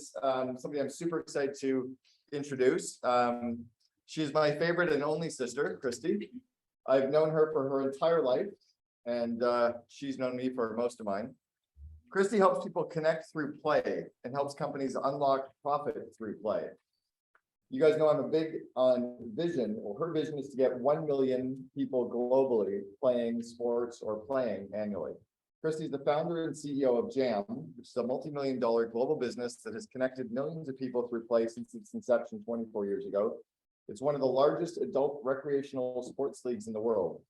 is somebody I'm super excited to introduce. She's my favorite and only sister, Kristi. I've known her for her entire life, and she's known me for most of mine. Kristi helps people connect through play and helps companies unlock profit through play. You guys know I'm a big on vision. Well, her vision is to get 1 million people globally playing sports or playing annually. Kristi is the founder and CEO of Jam, which is a multi-million-dollar global business that has connected millions of people through play since its inception 24 years ago. It's one of the largest adult recreational sports leagues in the world.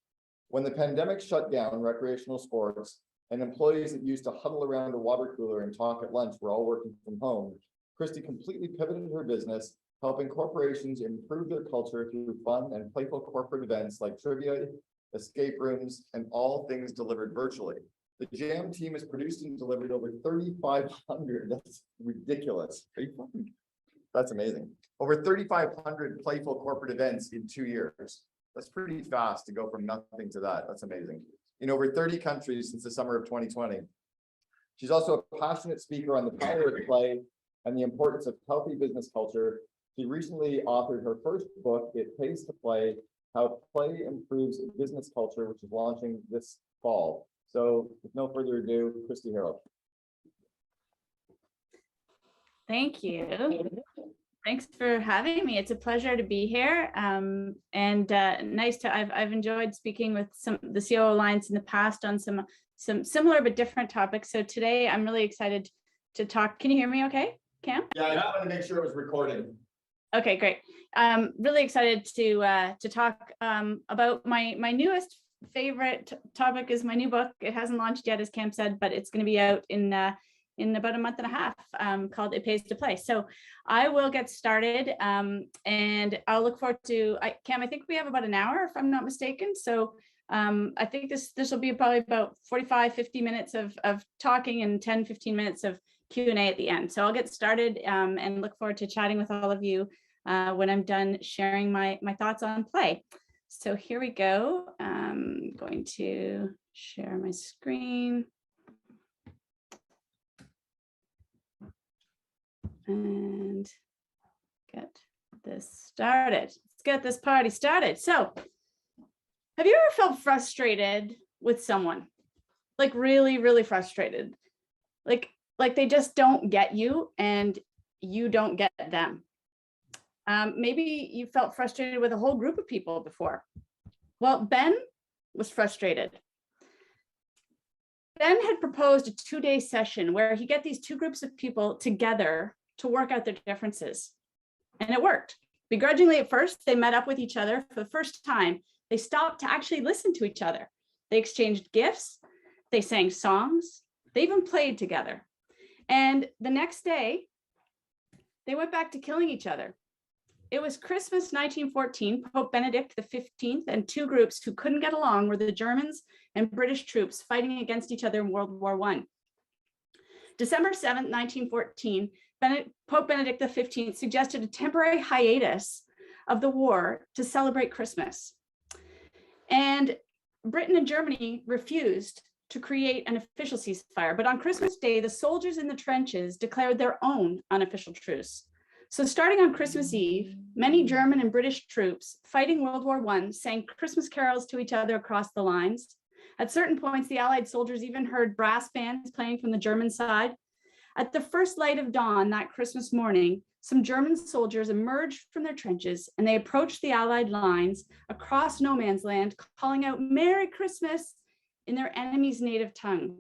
When the pandemic shut down recreational sports and employees that used to huddle around a water cooler and talk at lunch were all working from home, Kristi completely pivoted her business, helping corporations improve their culture through fun and playful corporate events like trivia, escape rooms, and all things delivered virtually. The Jam team has produced and delivered over 3,500. That's ridiculous. That's amazing. Over 3,500 playful corporate events in 2 years. That's pretty fast to go from nothing to that. That's amazing. In over 30 countries since the summer of 2020. She's also a passionate speaker on the power of play and the importance of healthy business culture. She recently authored her first book, It Pays to Play, How Play Improves Business Culture, which is launching this fall. So with no further ado, Kristi Herold. Thank you. Thanks for having me. It's a pleasure to be here. And nice to, I've enjoyed speaking with the COO Alliance in the past on some similar but different topics. So today I'm really excited to talk. Can you hear me okay, Cam? Yeah, I just want to make sure it was recording. Okay, great. Really excited to talk about my newest favorite topic is my new book. It hasn't launched yet, as Cam said, but it's going to be out in about a month and a half, called It Pays to Play. So I will get started, and I'll look forward to, Cam, I think we have about an hour, if I'm not mistaken. So I think this will be probably about 45, 50 minutes of talking and 10, 15 minutes of Q&A at the end. So I'll get started and look forward to chatting with all of you when I'm done sharing my thoughts on play. So here we go. I'm going to share my screen. And get this started. Let's get this party started. So have you ever felt frustrated with someone? Like really, really frustrated? Like they just don't get you and you don't get them. Maybe you felt frustrated with a whole group of people before. Well, Ben was frustrated. Ben had proposed a 2-day session where he get these two groups of people together to work out their differences. And it worked. Begrudgingly at first, they met up with each other for the first time. They stopped to actually listen to each other. They exchanged gifts. They sang songs. They even played together. And the next day, they went back to killing each other. It was Christmas 1914. Pope Benedict XV and two groups who couldn't get along were the Germans and British troops fighting against each other in World War I. December 7th, 1914, Pope Benedict XV suggested a temporary hiatus of the war to celebrate Christmas. And Britain and Germany refused to create an official ceasefire. But on Christmas Day, the soldiers in the trenches declared their own unofficial truce. So starting on Christmas Eve, many German and British troops fighting World War I sang Christmas carols to each other across the lines. At certain points, the Allied soldiers even heard brass bands playing from the German side. At the first light of dawn that Christmas morning, some German soldiers emerged from their trenches and they approached the Allied lines across no man's land, calling out "Merry Christmas" in their enemy's native tongue.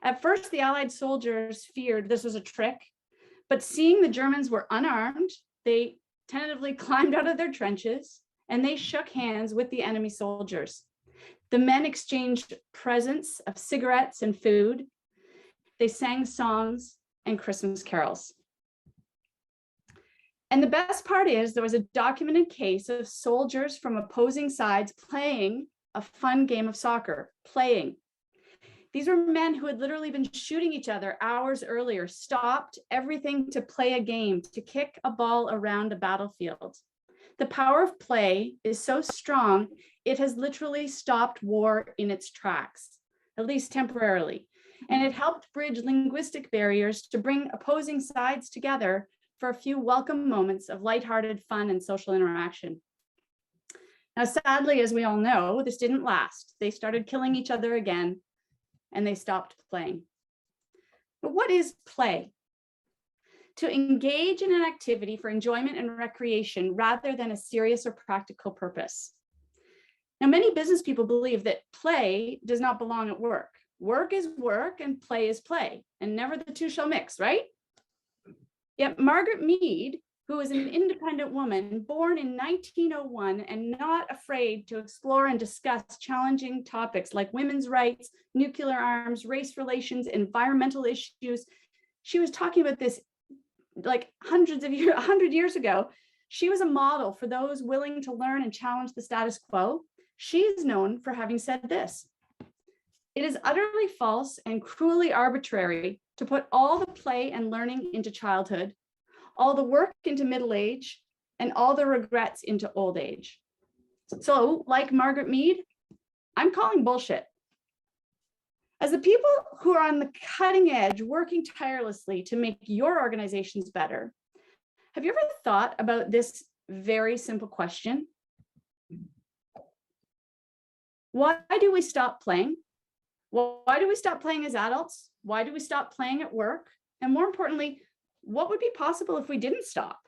At first, the Allied soldiers feared this was a trick, but seeing the Germans were unarmed, they tentatively climbed out of their trenches and they shook hands with the enemy soldiers. The men exchanged presents of cigarettes and food. They sang songs and Christmas carols. And the best part is there was a documented case of soldiers from opposing sides playing a fun game of soccer, playing. These were men who had literally been shooting each other hours earlier, stopped everything to play a game, to kick a ball around a battlefield. The power of play is so strong, it has literally stopped war in its tracks, at least temporarily. And it helped bridge linguistic barriers to bring opposing sides together for a few welcome moments of lighthearted fun and social interaction. Now, sadly, as we all know, this didn't last. They started killing each other again, and they stopped playing. But what is play? To engage in an activity for enjoyment and recreation rather than a serious or practical purpose. Now, many business people believe that play does not belong at work. Work is work and play is play, and never the two shall mix, right? Yet Margaret Mead, who is an independent woman born in 1901 and not afraid to explore and discuss challenging topics like women's rights, nuclear arms, race relations, environmental issues. She was talking about this like 100 years ago. She was a model for those willing to learn and challenge the status quo. She's known for having said this: "It is utterly false and cruelly arbitrary to put all the play and learning into childhood, all the work into middle age, and all the regrets into old age." So, like Margaret Mead, I'm calling bullshit. As the people who are on the cutting edge, working tirelessly to make your organizations better, have you ever thought about this very simple question? Why do we stop playing? Why do we stop playing as adults? Why do we stop playing at work? And more importantly, what would be possible if we didn't stop?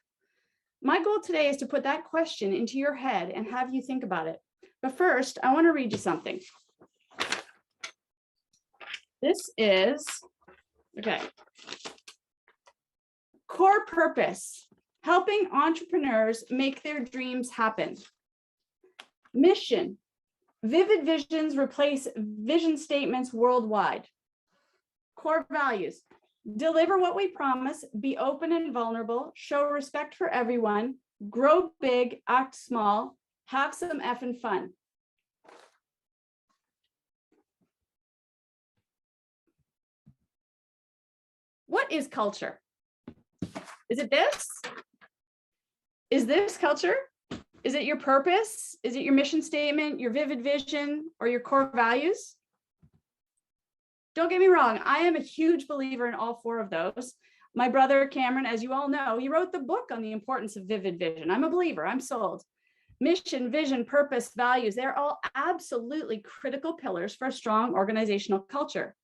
My goal today is to put that question into your head and have you think about it. But first, I want to read you something. This is, okay. Core purpose: helping entrepreneurs make their dreams happen. Mission: vivid visions replace vision statements worldwide. Core values: deliver what we promise, be open and vulnerable, show respect for everyone, grow big, act small, have some effing fun. What is culture? Is it this? Is this culture? Is it your purpose? Is it your mission statement, your vivid vision, or your core values? Don't get me wrong, I am a huge believer in all four of those. My brother Cameron, as you all know, he wrote the book on the importance of vivid vision. I'm a believer, I'm sold. Mission, vision, purpose, values, they're all absolutely critical pillars for a strong organizational culture.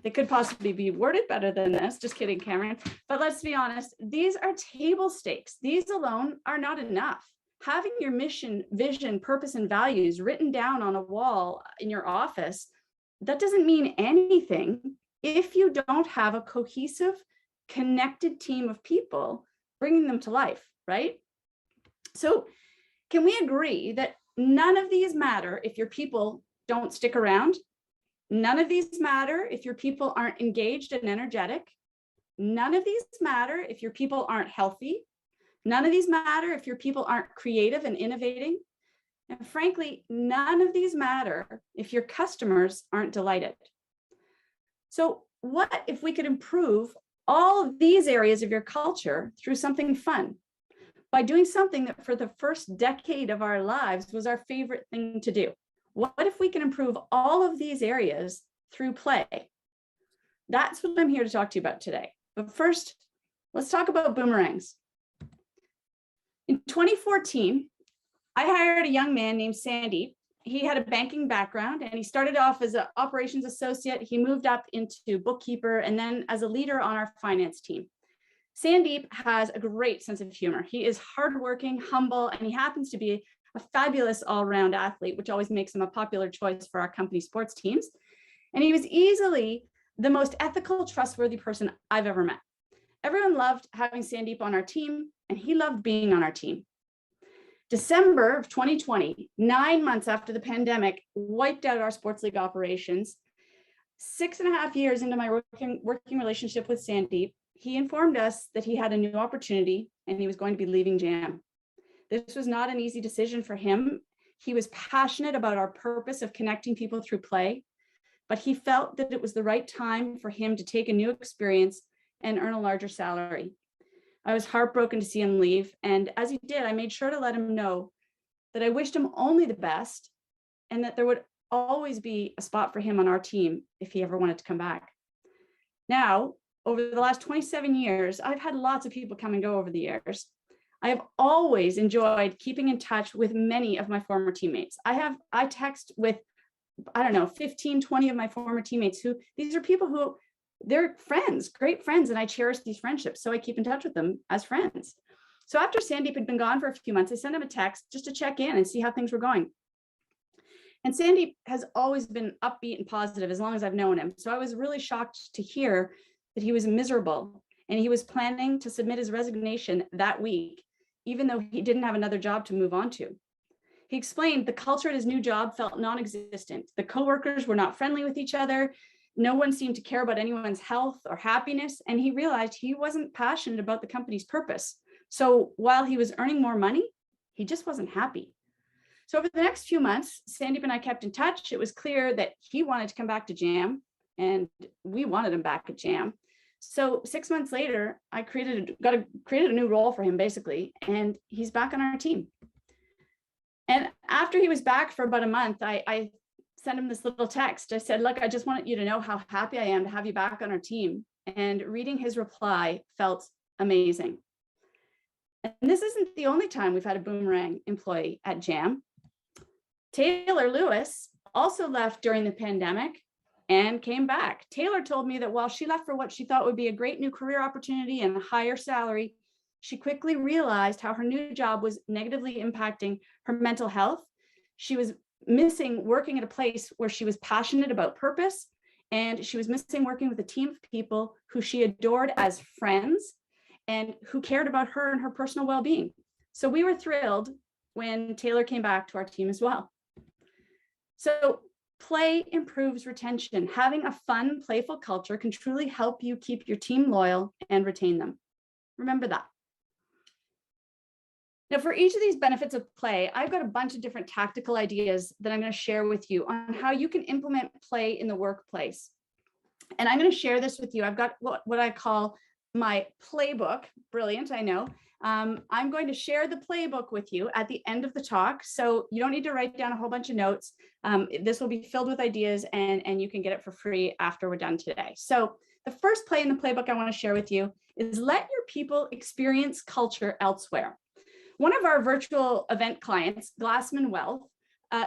They could possibly be worded better than this, just kidding, Cameron. But let's be honest, these are table stakes. These alone are not enough. Having your mission, vision, purpose, and values written down on a wall in your office, that doesn't mean anything if you don't have a cohesive, connected team of people bringing them to life, right? So can we agree that none of these matter if your people don't stick around? None of these matter if your people aren't engaged and energetic. None of these matter if your people aren't healthy. None of these matter if your people aren't creative and innovating. And frankly, none of these matter if your customers aren't delighted. So what if we could improve all of these areas of your culture through something fun? By doing something that for the first decade of our lives was our favorite thing to do. What if we can improve all of these areas through play? That's what I'm here to talk to you about today. But first, let's talk about boomerangs. In 2014, I hired a young man named Sandeep. He had a banking background and he started off as an operations associate. He moved up into bookkeeper and then as a leader on our finance team. Sandeep has a great sense of humor. He is hardworking, humble, and he happens to be a fabulous all-round athlete, which always makes him a popular choice for our company sports teams. And he was easily the most ethical, trustworthy person I've ever met. Everyone loved having Sandeep on our team, and he loved being on our team. December of 2020, 9 months after the pandemic wiped out our sports league operations, 6.5 years into my working relationship with Sandeep, he informed us that he had a new opportunity and he was going to be leaving JAM. This was not an easy decision for him. He was passionate about our purpose of connecting people through play, but he felt that it was the right time for him to take a new experience and earn a larger salary. I was heartbroken to see him leave, and as he did, I made sure to let him know that I wished him only the best and that there would always be a spot for him on our team if he ever wanted to come back. Now, over the last 27 years, I've had lots of people come and go over the years. I have always enjoyed keeping in touch with many of my former teammates. I text with, I don't know, 15, 20 of my former teammates who, these are people who, they're friends, great friends, and I cherish these friendships. So I keep in touch with them as friends. So after Sandeep had been gone for a few months, I sent him a text just to check in and see how things were going. And Sandeep has always been upbeat and positive as long as I've known him. So I was really shocked to hear that he was miserable and he was planning to submit his resignation that week, even though he didn't have another job to move on to. He explained the culture at his new job felt non-existent. The coworkers were not friendly with each other. No one seemed to care about anyone's health or happiness. And he realized he wasn't passionate about the company's purpose. So while he was earning more money, he just wasn't happy. So over the next few months, Sandeep and I kept in touch. It was clear that he wanted to come back to Jam and we wanted him back at Jam. So 6 months later, I created a new role for him basically, and he's back on our team. And after he was back for about a month, I sent him this little text. I said, look, I just wanted you to know how happy I am to have you back on our team. And reading his reply felt amazing. And this isn't the only time we've had a boomerang employee at Jam. Taylor Lewis also left during the pandemic and came back. Taylor told me that while she left for what she thought would be a great new career opportunity and a higher salary, she quickly realized how her new job was negatively impacting her mental health. She was missing working at a place where she was passionate about purpose, and she was missing working with a team of people who she adored as friends and who cared about her and her personal well-being. So we were thrilled when Taylor came back to our team as well. So play improves retention. Having a fun, playful culture can truly help you keep your team loyal and retain them. Remember that. Now, for each of these benefits of play, I've got a bunch of different tactical ideas that I'm going to share with you on how you can implement play in the workplace. And I'm going to share this with you. I've got what I call my playbook. Brilliant, I know. I'm going to share the playbook with you at the end of the talk. So you don't need to write down a whole bunch of notes. This will be filled with ideas and you can get it for free after we're done today. So the first play in the playbook I want to share with you is let your people experience culture elsewhere. One of our virtual event clients, Glassman Wealth,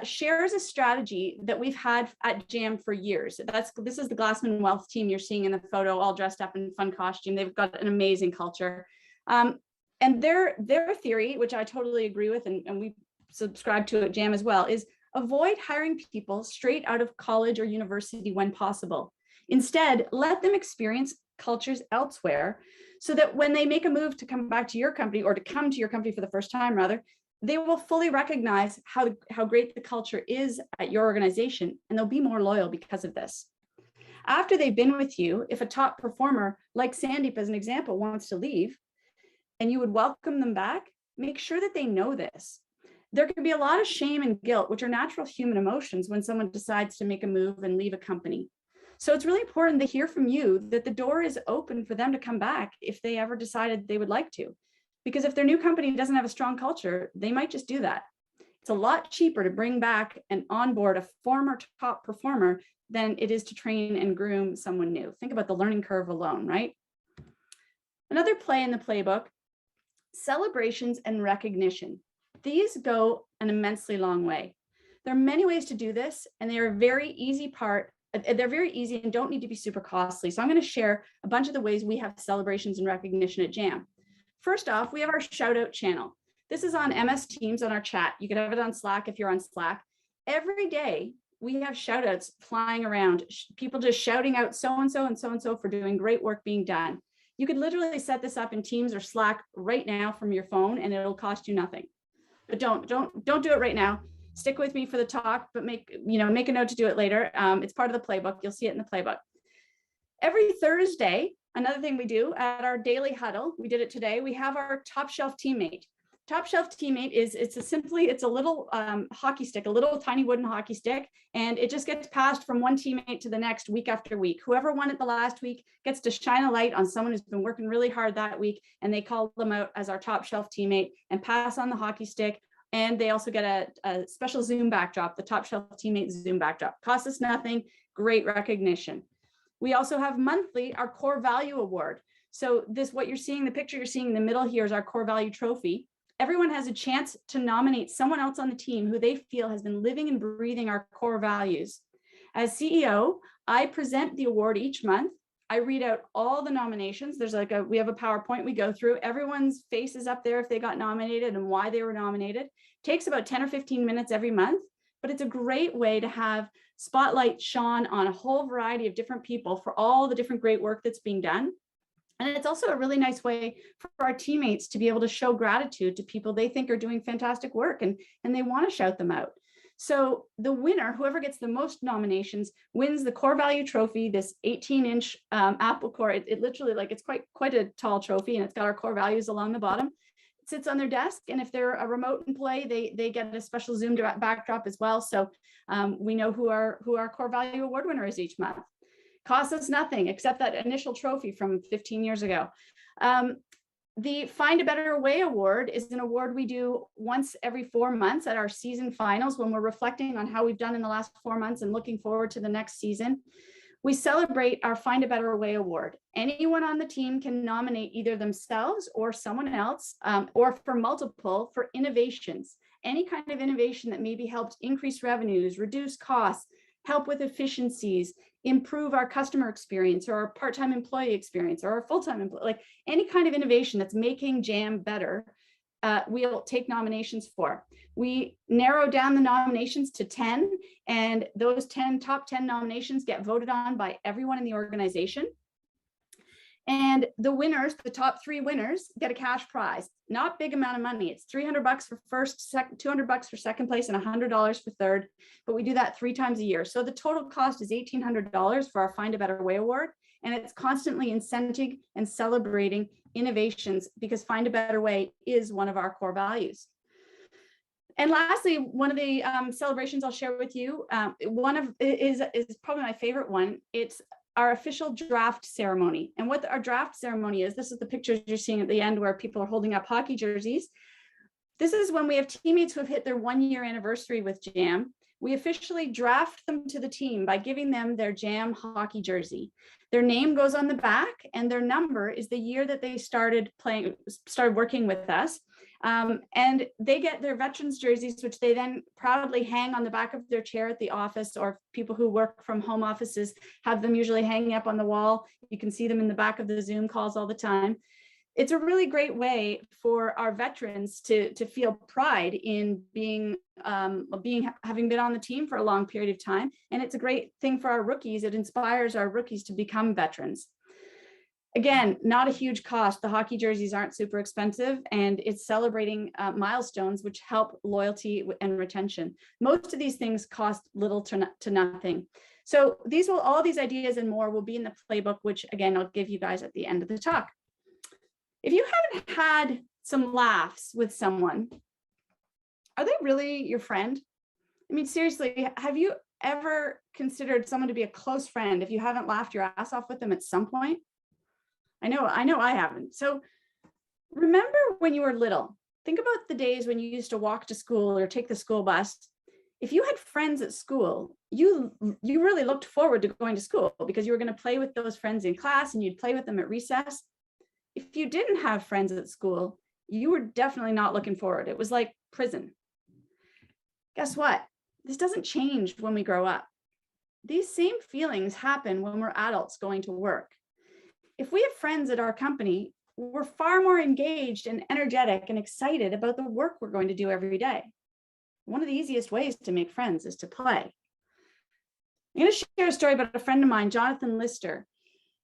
shares a strategy that we've had at Jam for years. This is the Glassman Wealth team you're seeing in the photo, all dressed up in fun costume. They've got an amazing culture. And their theory, which I totally agree with, and we subscribe to at Jam as well, is avoid hiring people straight out of college or university when possible. Instead, let them experience cultures elsewhere so that when they make a move to come back to your company, or to come to your company for the first time rather, they will fully recognize how great the culture is at your organization, and they'll be more loyal because of this. After they've been with you, if a top performer like Sandeep as an example wants to leave, and you would welcome them back, make sure that they know this. There can be a lot of shame and guilt, which are natural human emotions when someone decides to make a move and leave a company. So it's really important to hear from you that the door is open for them to come back if they ever decided they would like to. Because if their new company doesn't have a strong culture, they might just do that. It's a lot cheaper to bring back and onboard a former top performer than it is to train and groom someone new. Think about the learning curve alone, right? Another play in the playbook, celebrations and recognition. These go an immensely long way. There are many ways to do this, and they are very easy and don't need to be super costly. So I'm going to share a bunch of the ways we have celebrations and recognition at Jam. First off, we have our shout out channel. This is on MS Teams on our chat. You can have it on Slack if you're on Slack. Every day we have shout outs flying around, people just shouting out so-and-so and so-and-so for doing great work being done. You could literally set this up in Teams or Slack right now from your phone and it'll cost you nothing. But don't do it right now. Stick with me for the talk, but make a note to do it later. It's part of the playbook. You'll see it in the playbook. Every Thursday, another thing we do at our daily huddle, we did it today, we have our top shelf teammate. Top shelf teammate it's a little hockey stick, a little tiny wooden hockey stick, and it just gets passed from one teammate to the next week after week. Whoever won it the last week gets to shine a light on someone who's been working really hard that week, and they call them out as our top shelf teammate and pass on the hockey stick. And they also get a special Zoom backdrop, the Top Shelf Teammates Zoom backdrop. Costs us nothing, great recognition. We also have monthly our Core Value Award. So this, what you're seeing, the picture you're seeing in the middle here is our Core Value Trophy. Everyone has a chance to nominate someone else on the team who they feel has been living and breathing our core values. As CEO, I present the award each month. I read out all the nominations. We have a PowerPoint we go through. Everyone's face is up there if they got nominated and why they were nominated. Takes about 10 or 15 minutes every month, but it's a great way to have spotlight shone on a whole variety of different people for all the different great work that's being done. And it's also a really nice way for our teammates to be able to show gratitude to people they think are doing fantastic work, and they want to shout them out. So the winner, whoever gets the most nominations, wins the Core Value Trophy, this 18-inch Apple Core. It literally, like, it's quite a tall trophy, and it's got our core values along the bottom. It sits on their desk, and if they're a remote employee, they get a special Zoom backdrop as well. So we know who our Core Value Award winner is each month. Costs us nothing except that initial trophy from 15 years ago. The Find a Better Way Award is an award we do once every 4 months at our season finals, when we're reflecting on how we've done in the last 4 months and looking forward to the next season. We celebrate our Find a Better Way Award. Anyone on the team can nominate either themselves or someone else, or for multiple, for innovations. Any kind of innovation that maybe helped increase revenues, reduce costs, help with efficiencies, improve our customer experience or our part-time employee experience or our full-time employee, like any kind of innovation that's making Jam better, we'll take nominations for. We narrow down the nominations to 10, and those top 10 nominations get voted on by everyone in the organization. And the winners, the top 3 winners, get a cash prize. Not big amount of money. It's $300 for first, $200 for second place, and $100 for third. But we do that 3 times a year. So the total cost is $1,800 for our Find a Better Way Award. And it's constantly incenting and celebrating innovations, because Find a Better Way is one of our core values. And lastly, one of the celebrations I'll share with you, is probably my favorite one. It's our official draft ceremony. And what our draft ceremony is, this is the pictures you're seeing at the end where people are holding up hockey jerseys. This is when we have teammates who have hit their 1-year anniversary with Jam. We officially draft them to the team by giving them their Jam hockey jersey. Their name goes on the back, and their number is the year that they started working with us. And they get their veterans jerseys, which they then proudly hang on the back of their chair at the office, or people who work from home offices have them usually hanging up on the wall. You can see them in the back of the Zoom calls all the time. It's a really great way for our veterans to feel pride in having been on the team for a long period of time. And it's a great thing for our rookies. It inspires our rookies to become veterans. Again, not a huge cost. The hockey jerseys aren't super expensive, and it's celebrating milestones which help loyalty and retention. Most of these things cost little to nothing. So all these ideas and more will be in the playbook, which again, I'll give you guys at the end of the talk. If you haven't had some laughs with someone, are they really your friend? I mean, seriously, have you ever considered someone to be a close friend if you haven't laughed your ass off with them at some point? I know I haven't. So remember when you were little, think about the days when you used to walk to school or take the school bus. If you had friends at school, you really looked forward to going to school because you were going to play with those friends in class and you'd play with them at recess. If you didn't have friends at school, you were definitely not looking forward. It was like prison. Guess what? This doesn't change when we grow up. These same feelings happen when we're adults going to work. If we have friends at our company, we're far more engaged and energetic and excited about the work we're going to do every day. One of the easiest ways to make friends is to play. I'm going to share a story about a friend of mine, Jonathan Lister.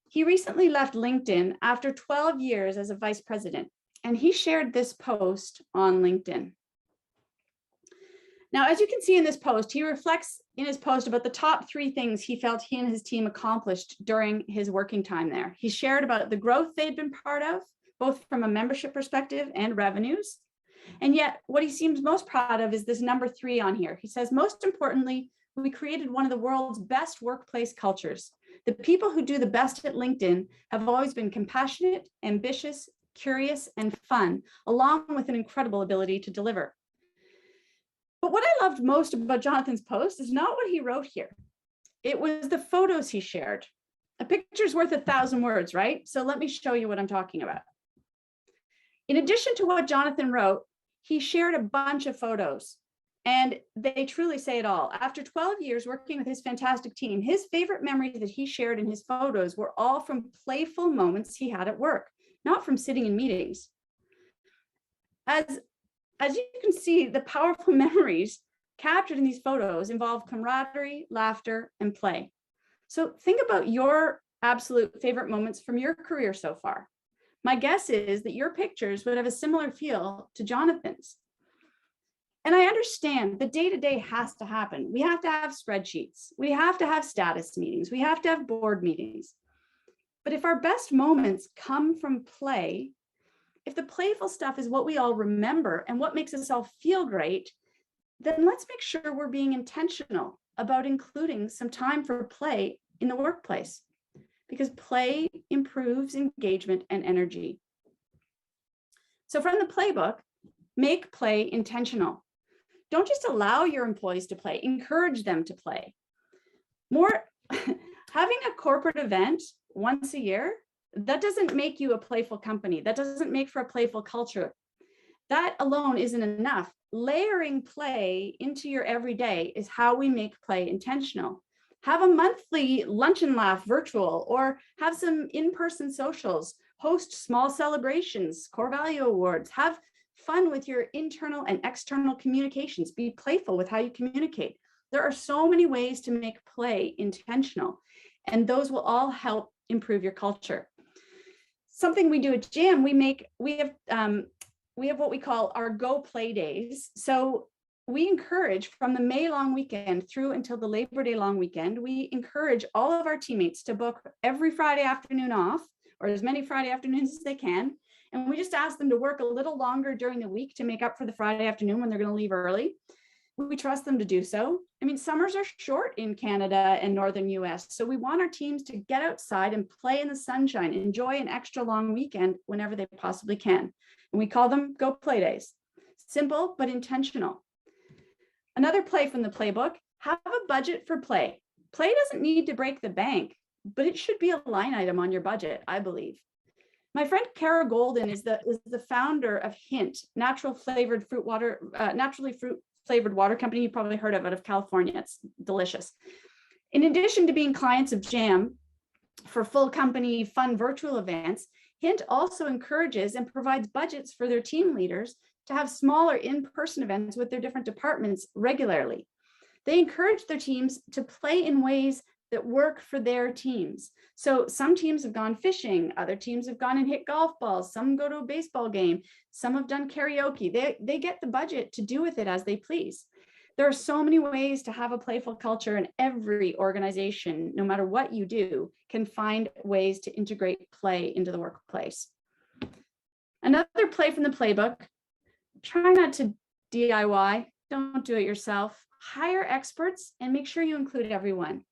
He recently left LinkedIn after 12 years as a vice president, and he shared this post on LinkedIn. Now, as you can see in this post, he reflects in his post about the top 3 things he felt he and his team accomplished during his working time there. He shared about the growth they'd been part of, both from a membership perspective and revenues. And yet what he seems most proud of is this number 3 on here. He says, most importantly, we created one of the world's best workplace cultures. The people who do the best at LinkedIn have always been compassionate, ambitious, curious, and fun, along with an incredible ability to deliver. But what I loved most about Jonathan's post is not what he wrote here. It was the photos he shared. A picture's worth 1,000 words, right? So let me show you what I'm talking about. In addition to what Jonathan wrote, he shared a bunch of photos, and they truly say it all. After 12 years working with his fantastic team, his favorite memories that he shared in his photos were all from playful moments he had at work, not from sitting in meetings. As you can see, the powerful memories captured in these photos involve camaraderie, laughter, and play. So think about your absolute favorite moments from your career so far. My guess is that your pictures would have a similar feel to Jonathan's. And I understand the day-to-day has to happen. We have to have spreadsheets. We have to have status meetings. We have to have board meetings. But if our best moments come from play, if the playful stuff is what we all remember and what makes us all feel great, then let's make sure we're being intentional about including some time for play in the workplace, because play improves engagement and energy. So from the playbook, make play intentional. Don't just allow your employees to play, encourage them to play. Having a corporate event once a year, that doesn't make you a playful company. That doesn't make for a playful culture. That alone isn't enough. Layering play into your everyday is how we make play intentional. Have a monthly lunch and laugh virtual, or have some in-person socials, host small celebrations, core value awards, have fun with your internal and external communications, be playful with how you communicate. There are so many ways to make play intentional, and those will all help improve your culture. Something we do at JAM, we have what we call our Go Play Days. So we encourage, from the May long weekend through until the Labor Day long weekend, we encourage all of our teammates to book every Friday afternoon off, or as many Friday afternoons as they can. And we just ask them to work a little longer during the week to make up for the Friday afternoon when they're going to leave early. We trust them to do so. I mean, summers are short in Canada and Northern US, so we want our teams to get outside and play in the sunshine, enjoy an extra long weekend whenever they possibly can. And we call them Go Play Days. Simple, but intentional. Another play from the playbook, have a budget for play. Play doesn't need to break the bank, but it should be a line item on your budget, I believe. My friend Kara Golden is the founder of Hint, naturally flavored water company. You probably heard of it, out of California. It's delicious. In addition to being clients of JAM for full company fun virtual events, Hint also encourages and provides budgets for their team leaders to have smaller in-person events with their different departments regularly. They encourage their teams to play in ways that work for their teams. So some teams have gone fishing, other teams have gone and hit golf balls, some go to a baseball game, some have done karaoke. They get the budget to do with it as they please. There are so many ways to have a playful culture, and every organization, no matter what you do, can find ways to integrate play into the workplace. Another play from the playbook, try not to DIY, don't do it yourself. Hire experts and make sure you include everyone.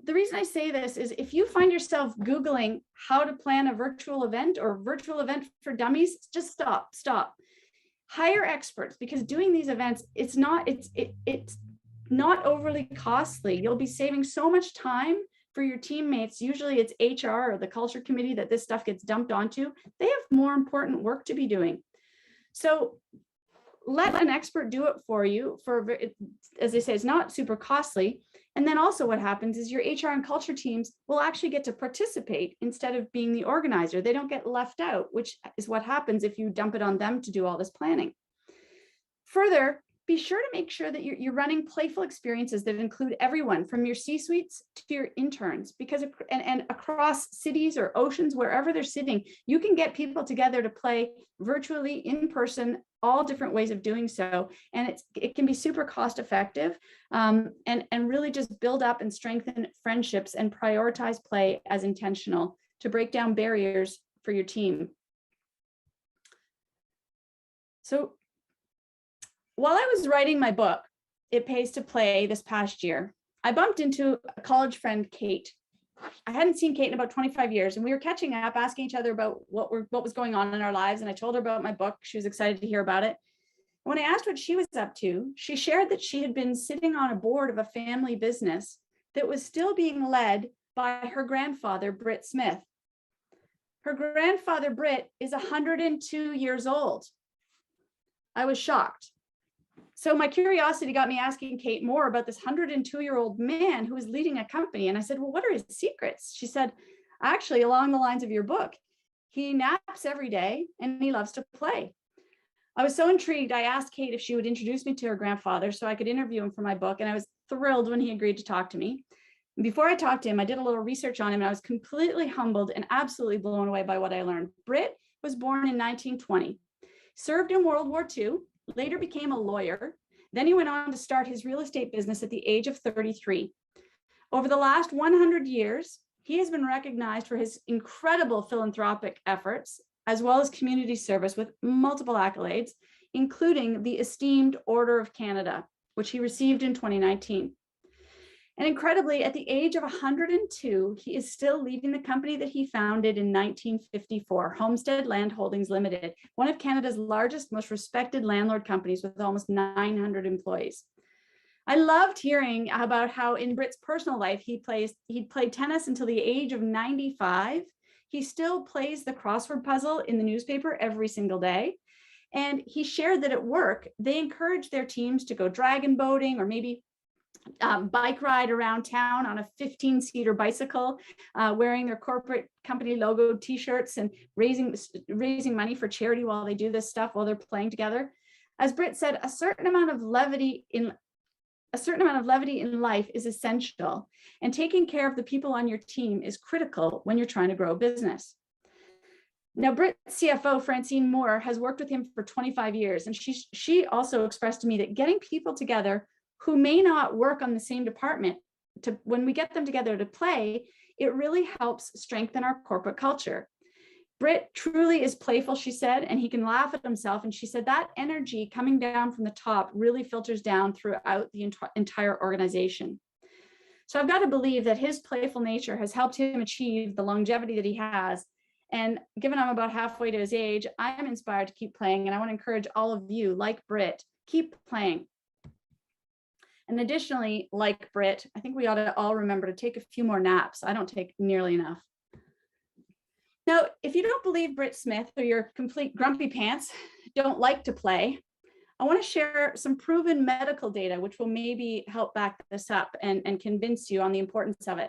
The reason I say this is if you find yourself Googling how to plan a virtual event or virtual event for dummies, just stop. Hire experts, because doing these events, it's not overly costly. You'll be saving so much time for your teammates. Usually it's HR or the culture committee that this stuff gets dumped onto. They have more important work to be doing. So let an expert do it for you. As they say, it's not super costly. And then also what happens is your HR and culture teams will actually get to participate instead of being the organizer. They don't get left out, which is what happens if you dump it on them to do all this planning. Further, be sure to make sure that you're running playful experiences that include everyone from your C-suites to your interns, because and across cities or oceans, wherever they're sitting, you can get people together to play virtually, in person, all different ways of doing so. And it can be super cost effective and really just build up and strengthen friendships and prioritize play as intentional to break down barriers for your team. So while I was writing my book, It Pays to Play, this past year, I bumped into a college friend, Kate. I hadn't seen Kate in about 25 years, and we were catching up, asking each other about what was going on in our lives. And I told her about my book. She was excited to hear about it. When I asked what she was up to, she shared that she had been sitting on a board of a family business that was still being led by her grandfather, Britt Smith. Her grandfather, Britt, is 102 years old. I was shocked. So my curiosity got me asking Kate more about this 102-year-old man who was leading a company. And I said, well, what are his secrets? She said, actually, along the lines of your book, he naps every day and he loves to play. I was so intrigued, I asked Kate if she would introduce me to her grandfather so I could interview him for my book. And I was thrilled when he agreed to talk to me. And before I talked to him, I did a little research on him and I was completely humbled and absolutely blown away by what I learned. Britt was born in 1920, served in World War II, later became a lawyer. Then he went on to start his real estate business at the age of 33. Over the last 100 years, he has been recognized for his incredible philanthropic efforts, as well as community service with multiple accolades, including the esteemed Order of Canada, which he received in 2019. And incredibly, at the age of 102, he is still leading the company that he founded in 1954, Homestead Land Holdings Limited, one of Canada's largest, most respected landlord companies with almost 900 employees. I loved hearing about how in Britt's personal life, he played tennis until the age of 95. He still plays the crossword puzzle in the newspaper every single day. And he shared that at work, they encourage their teams to go dragon boating or maybe bike ride around town on a 15-seater bicycle, wearing their corporate company logo t-shirts and raising money for charity while they do this stuff while they're playing together. As Britt said, a certain amount of levity in life is essential, and taking care of the people on your team is critical when you're trying to grow a business. Now, Britt's CFO, Francine Moore, has worked with him for 25 years, and she also expressed to me that getting people together who may not work on the same department, when we get them together to play, it really helps strengthen our corporate culture. Britt truly is playful, she said, and he can laugh at himself. And she said that energy coming down from the top really filters down throughout the entire organization. So I've got to believe that his playful nature has helped him achieve the longevity that he has. And given I'm about halfway to his age, I am inspired to keep playing. And I want to encourage all of you, like Britt, keep playing. And additionally, like Britt, I think we ought to all remember to take a few more naps. I don't take nearly enough. Now, if you don't believe Britt Smith or your complete grumpy pants don't like to play, I want to share some proven medical data, which will maybe help back this up and convince you on the importance of it.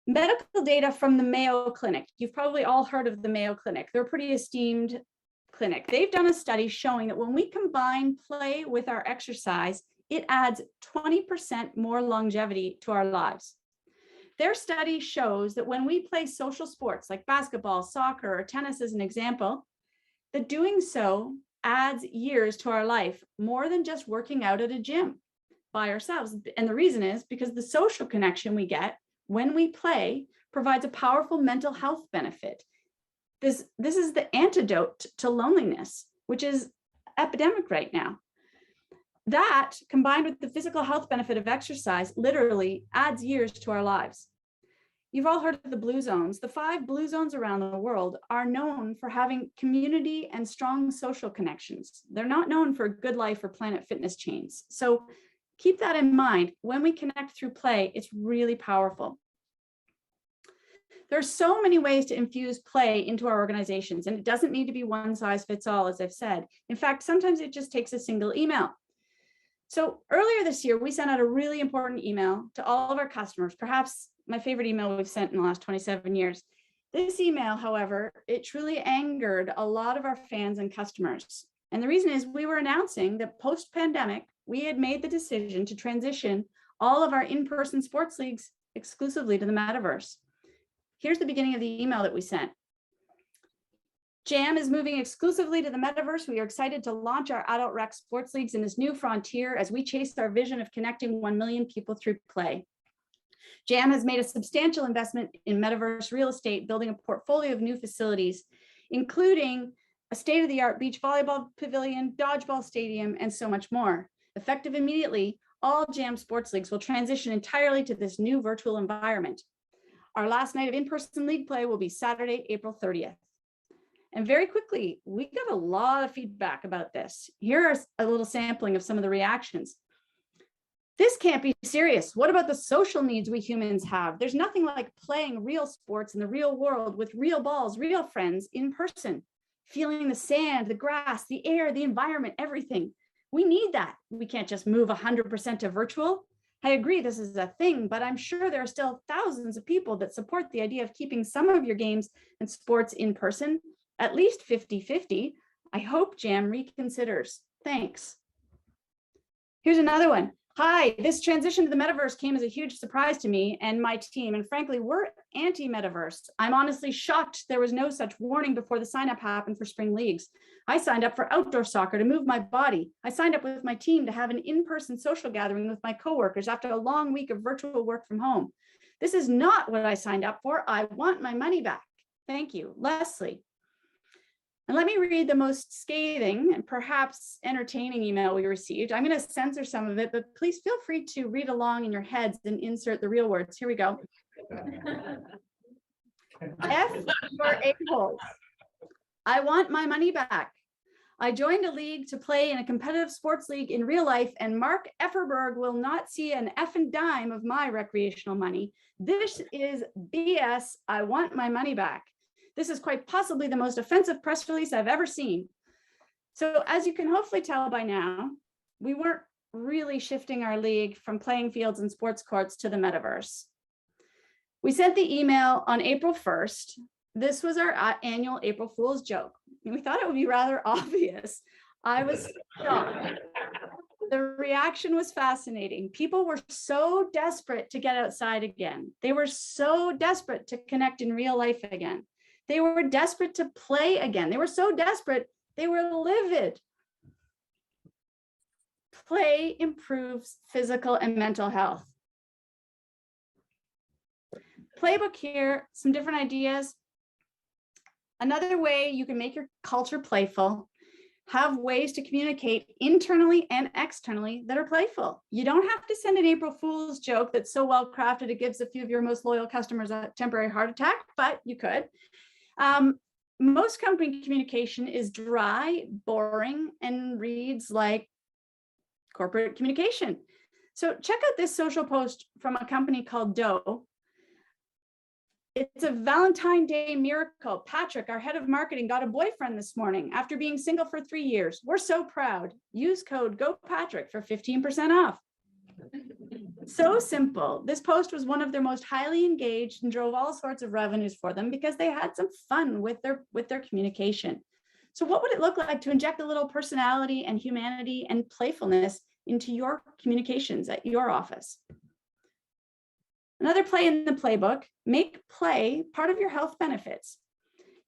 Medical data from the Mayo Clinic. You've probably all heard of the Mayo Clinic. They're a pretty esteemed clinic. They've done a study showing that when we combine play with our exercise, it adds 20% more longevity to our lives. Their study shows that when we play social sports like basketball, soccer, or tennis as an example, that doing so adds years to our life, more than just working out at a gym by ourselves. And the reason is because the social connection we get when we play provides a powerful mental health benefit. This is the antidote to loneliness, which is epidemic right now. That, combined with the physical health benefit of exercise, literally adds years to our lives. You've all heard of the blue zones. The 5 blue zones around the world are known for having community and strong social connections. They're not known for good life or Planet Fitness chains. So keep that in mind. When we connect through play, it's really powerful. There are so many ways to infuse play into our organizations, and it doesn't need to be one size fits all, as I've said. In fact, sometimes it just takes a single email. So earlier this year, we sent out a really important email to all of our customers, perhaps my favorite email we've sent in the last 27 years. This email, however, it truly angered a lot of our fans and customers. And the reason is we were announcing that post-pandemic, we had made the decision to transition all of our in-person sports leagues exclusively to the metaverse. Here's the beginning of the email that we sent. JAM is moving exclusively to the metaverse. We are excited to launch our adult rec sports leagues in this new frontier as we chase our vision of connecting 1 million people through play. JAM has made a substantial investment in metaverse real estate, building a portfolio of new facilities, including a state-of-the-art beach volleyball pavilion, dodgeball stadium, and so much more. Effective immediately, all JAM sports leagues will transition entirely to this new virtual environment. Our last night of in-person league play will be Saturday, April 30th. And very quickly, we got a lot of feedback about this. Here is a little sampling of some of the reactions. This can't be serious. What about the social needs we humans have? There's nothing like playing real sports in the real world with real balls, real friends in person, feeling the sand, the grass, the air, the environment, everything. We need that. We can't just move 100% to virtual. I agree this is a thing, but I'm sure there are still thousands of people that support the idea of keeping some of your games and sports in person, at least 50-50. I hope Jam reconsiders. Thanks. Here's another one. Hi, this transition to the metaverse came as a huge surprise to me and my team, and frankly, we're anti-metaverse. I'm honestly shocked there was no such warning before the sign-up happened for spring leagues. I signed up for outdoor soccer to move my body. I signed up with my team to have an in-person social gathering with my coworkers after a long week of virtual work from home. This is not what I signed up for. I want my money back. Thank you, Leslie. And let me read the most scathing and perhaps entertaining email we received. I'm going to censor some of it, but please feel free to read along in your heads and insert the real words. Here we go. F for a-hole. I want my money back. I joined a league to play in a competitive sports league in real life, and Mark Efferberg will not see an effing dime of my recreational money. This is BS. I want my money back. This is quite possibly the most offensive press release I've ever seen. So as you can hopefully tell by now, we weren't really shifting our league from playing fields and sports courts to the metaverse. We sent the email on April 1st. This was our annual April Fool's joke. And we thought it would be rather obvious. I was shocked. The reaction was fascinating. People were so desperate to get outside again. They were so desperate to connect in real life again. They were desperate to play again. They were so desperate, they were livid. Play improves physical and mental health. Playbook here, some different ideas. Another way you can make your culture playful, have ways to communicate internally and externally that are playful. You don't have to send an April Fool's joke that's so well crafted it gives a few of your most loyal customers a temporary heart attack, but you could. Most company communication is dry, boring, and reads like corporate communication. So check out this social post from a company called Doe. It's a Valentine's Day miracle. Patrick, our head of marketing, got a boyfriend this morning after being single for 3 years. We're so proud. Use code GoPatrick for 15% off. So simple. This post was one of their most highly engaged and drove all sorts of revenues for them because they had some fun with their communication. So what would it look like to inject a little personality and humanity and playfulness into your communications at your office? Another play in the playbook, make play part of your health benefits.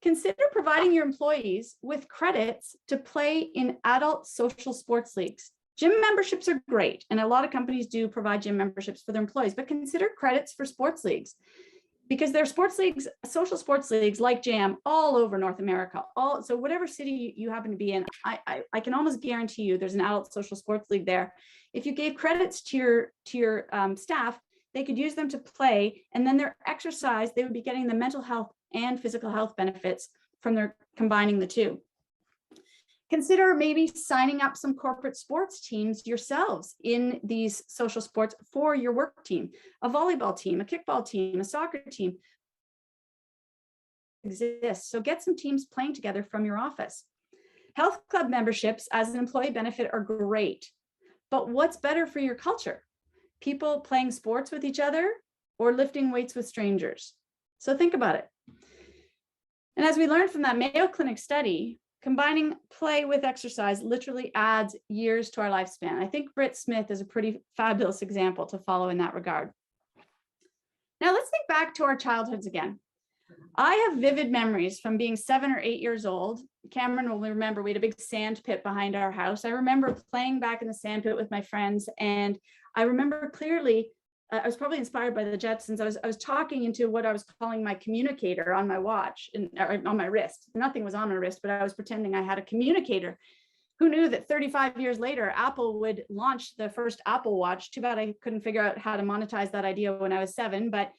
Consider providing your employees with credits to play in adult social sports leagues. Gym memberships are great, and a lot of companies do provide gym memberships for their employees, but consider credits for sports leagues because there are sports leagues, social sports leagues like Jam all over North America. So whatever city you happen to be in, I can almost guarantee you there's an adult social sports league there. If you gave credits to your staff, they could use them to play, and then their exercise, they would be getting the mental health and physical health benefits from their combining the two. Consider maybe signing up some corporate sports teams yourselves in these social sports for your work team, a volleyball team, a kickball team, a soccer team exists. So get some teams playing together from your office. Health club memberships as an employee benefit are great, but what's better for your culture? People playing sports with each other or lifting weights with strangers? So think about it. And as we learned from that Mayo Clinic study, combining play with exercise literally adds years to our lifespan. I think Britt Smith is a pretty fabulous example to follow in that regard. Now let's think back to our childhoods again. I have vivid memories from being 7 or 8 years old. Cameron will remember we had a big sand pit behind our house. I remember playing back in the sand pit with my friends, and I remember clearly, I was probably inspired by the Jetsons. I was talking into what I was calling my communicator on my watch or on my wrist. Nothing was on my wrist, but I was pretending I had a communicator. Who knew that 35 years later, Apple would launch the first Apple Watch? Too bad I couldn't figure out how to monetize that idea when I was 7, but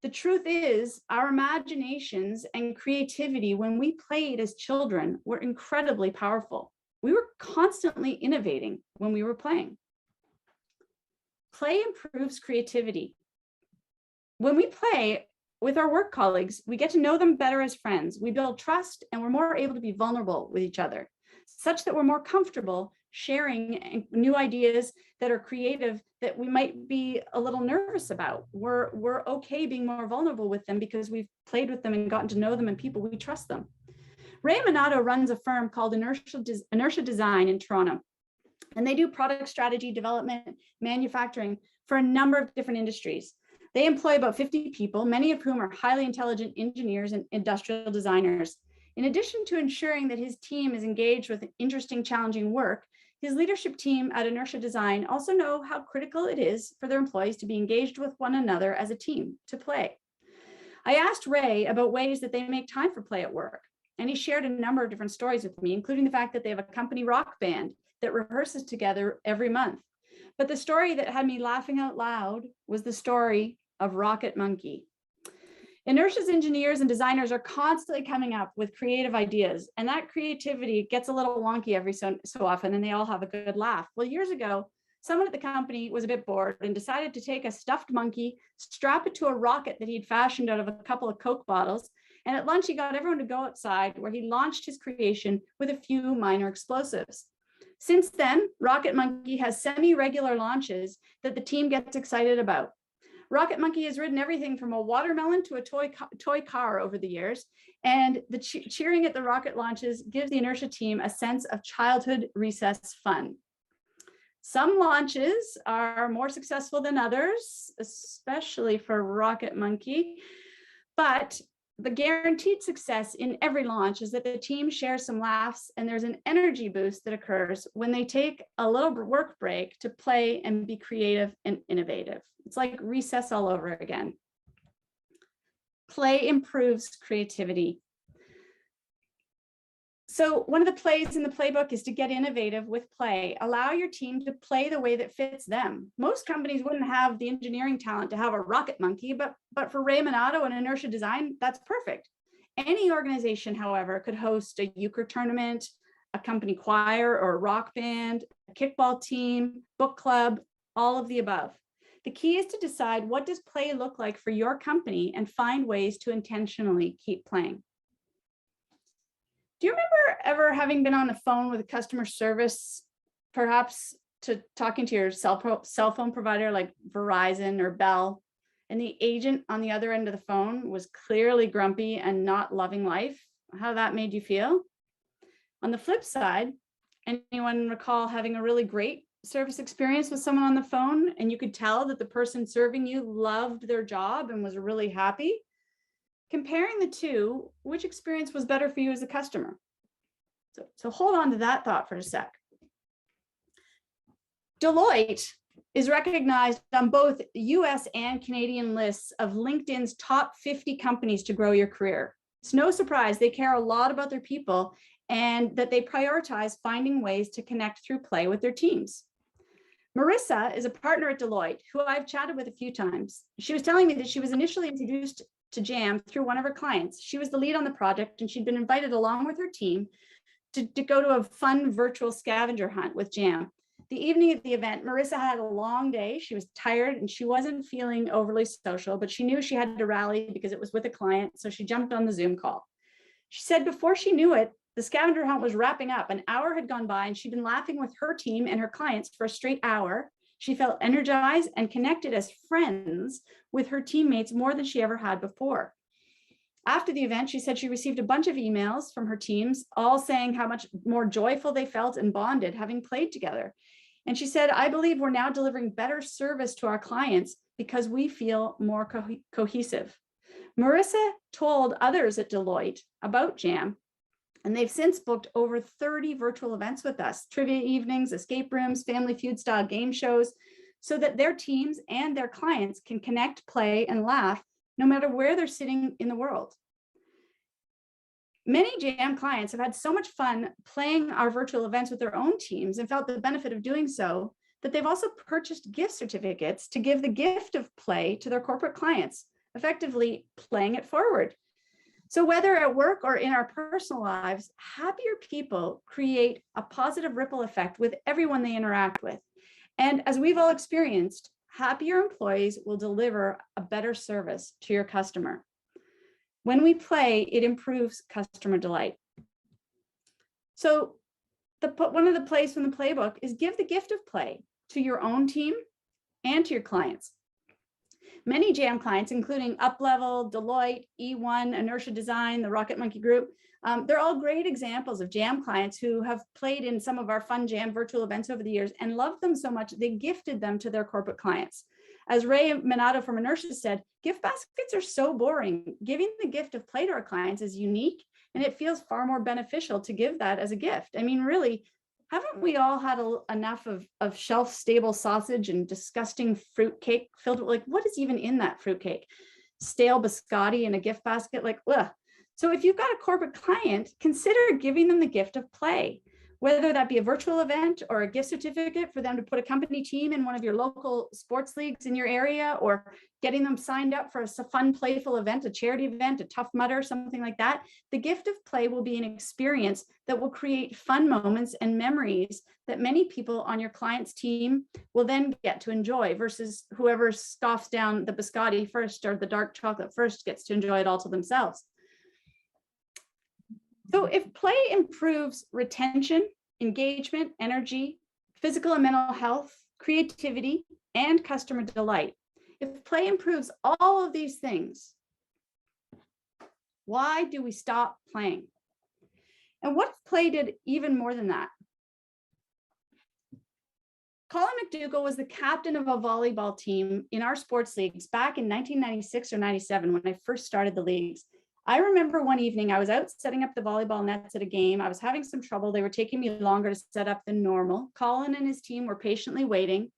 The truth is, our imaginations and creativity when we played as children were incredibly powerful. We were constantly innovating when we were playing. Play improves creativity. When we play with our work colleagues, we get to know them better as friends. We build trust and we're more able to be vulnerable with each other, such that we're more comfortable sharing new ideas that are creative that we might be a little nervous about. We're okay being more vulnerable with them because we've played with them and gotten to know them and people, we trust them. Ray Minato runs a firm called Inertia Design in Toronto, and they do product strategy development, manufacturing for a number of different industries. They employ about 50 people, many of whom are highly intelligent engineers and industrial designers. In addition to ensuring that his team is engaged with interesting, challenging work, his leadership team at Inertia Design also know how critical it is for their employees to be engaged with one another as a team, to play. I asked Ray about ways that they make time for play at work, and he shared a number of different stories with me, including the fact that they have a company rock band that rehearses together every month. But the story that had me laughing out loud was the story of Rocket Monkey. Inertia's engineers and designers are constantly coming up with creative ideas, and that creativity gets a little wonky every so often, and they all have a good laugh. Well, years ago, someone at the company was a bit bored and decided to take a stuffed monkey, strap it to a rocket that he'd fashioned out of a couple of Coke bottles, and at lunch, he got everyone to go outside where he launched his creation with a few minor explosives. Since then, Rocket Monkey has semi-regular launches that the team gets excited about. Rocket Monkey has ridden everything from a watermelon to a toy car over the years, and the cheering at the rocket launches gives the Inertia team a sense of childhood recess fun. Some launches are more successful than others, especially for Rocket Monkey, but the guaranteed success in every launch is that the team shares some laughs and there's an energy boost that occurs when they take a little work break to play and be creative and innovative. It's like recess all over again. Play improves creativity. So one of the plays in the playbook is to get innovative with play. Allow your team to play the way that fits them. Most companies wouldn't have the engineering talent to have a rocket monkey, but for Ray Minato and Inertia Design, that's perfect. Any organization, however, could host a euchre tournament, a company choir or a rock band, a kickball team, book club, all of the above. The key is to decide, what does play look like for your company, and find ways to intentionally keep playing. Do you remember ever having been on the phone with a customer service, perhaps talking to your cell phone provider like Verizon or Bell, and the agent on the other end of the phone was clearly grumpy and not loving life? How that made you feel? On the flip side, anyone recall having a really great service experience with someone on the phone, and you could tell that the person serving you loved their job and was really happy? Comparing the two, which experience was better for you as a customer? So hold on to that thought for a sec. Deloitte is recognized on both US and Canadian lists of LinkedIn's top 50 companies to grow your career. It's no surprise they care a lot about their people and that they prioritize finding ways to connect through play with their teams. Marissa is a partner at Deloitte who I've chatted with a few times. She was telling me that she was initially introduced to Jam through one of her clients. She was the lead on the project, and she'd been invited along with her team to go to a fun virtual scavenger hunt with Jam. The evening of the event, Marissa had a long day. She was tired and she wasn't feeling overly social, but she knew she had to rally because it was with a client, so she jumped on the Zoom call. She said before she knew it, the scavenger hunt was wrapping up. An hour had gone by and she'd been laughing with her team and her clients for a straight hour. She felt energized and connected as friends with her teammates more than she ever had before. After the event, she said she received a bunch of emails from her teams, all saying how much more joyful they felt and bonded having played together. And she said, I believe we're now delivering better service to our clients because we feel more cohesive. Marissa told others at Deloitte about Jam, and they've since booked over 30 virtual events with us, trivia evenings, escape rooms, Family Feud style game shows, so that their teams and their clients can connect, play, and laugh no matter where they're sitting in the world. Many Jam clients have had so much fun playing our virtual events with their own teams and felt the benefit of doing so, that they've also purchased gift certificates to give the gift of play to their corporate clients, effectively playing it forward. So whether at work or in our personal lives, happier people create a positive ripple effect with everyone they interact with. And as we've all experienced, happier employees will deliver a better service to your customer. When we play, it improves customer delight. So one of the plays from the playbook is give the gift of play to your own team and to your clients. Many JAM clients, including UpLevel, Deloitte, E1, Inertia Design, the Rocket Monkey Group, they're all great examples of JAM clients who have played in some of our fun JAM virtual events over the years and loved them so much they gifted them to their corporate clients. As Ray Minato from Inertia said, gift baskets are so boring. Giving the gift of play to our clients is unique, and it feels far more beneficial to give that as a gift. I mean, really, haven't we all had enough of shelf-stable sausage and disgusting fruitcake filled with, like, what is even in that fruitcake? Stale biscotti in a gift basket, like, ugh. So if you've got a corporate client, consider giving them the gift of play, whether that be a virtual event or a gift certificate for them to put a company team in one of your local sports leagues in your area, or getting them signed up for a fun, playful event, a charity event, a Tough Mudder, something like that. The gift of play will be an experience that will create fun moments and memories that many people on your client's team will then get to enjoy, versus whoever scoffs down the biscotti first or the dark chocolate first gets to enjoy it all to themselves. So if play improves retention, engagement, energy, physical and mental health, creativity, and customer delight, if play improves all of these things, why do we stop playing? And what if play did even more than that? Colin McDougall was the captain of a volleyball team in our sports leagues back in 1996 or 97 when I first started the leagues. I remember one evening I was out setting up the volleyball nets at a game. I was having some trouble. They were taking me longer to set up than normal. Colin and his team were patiently waiting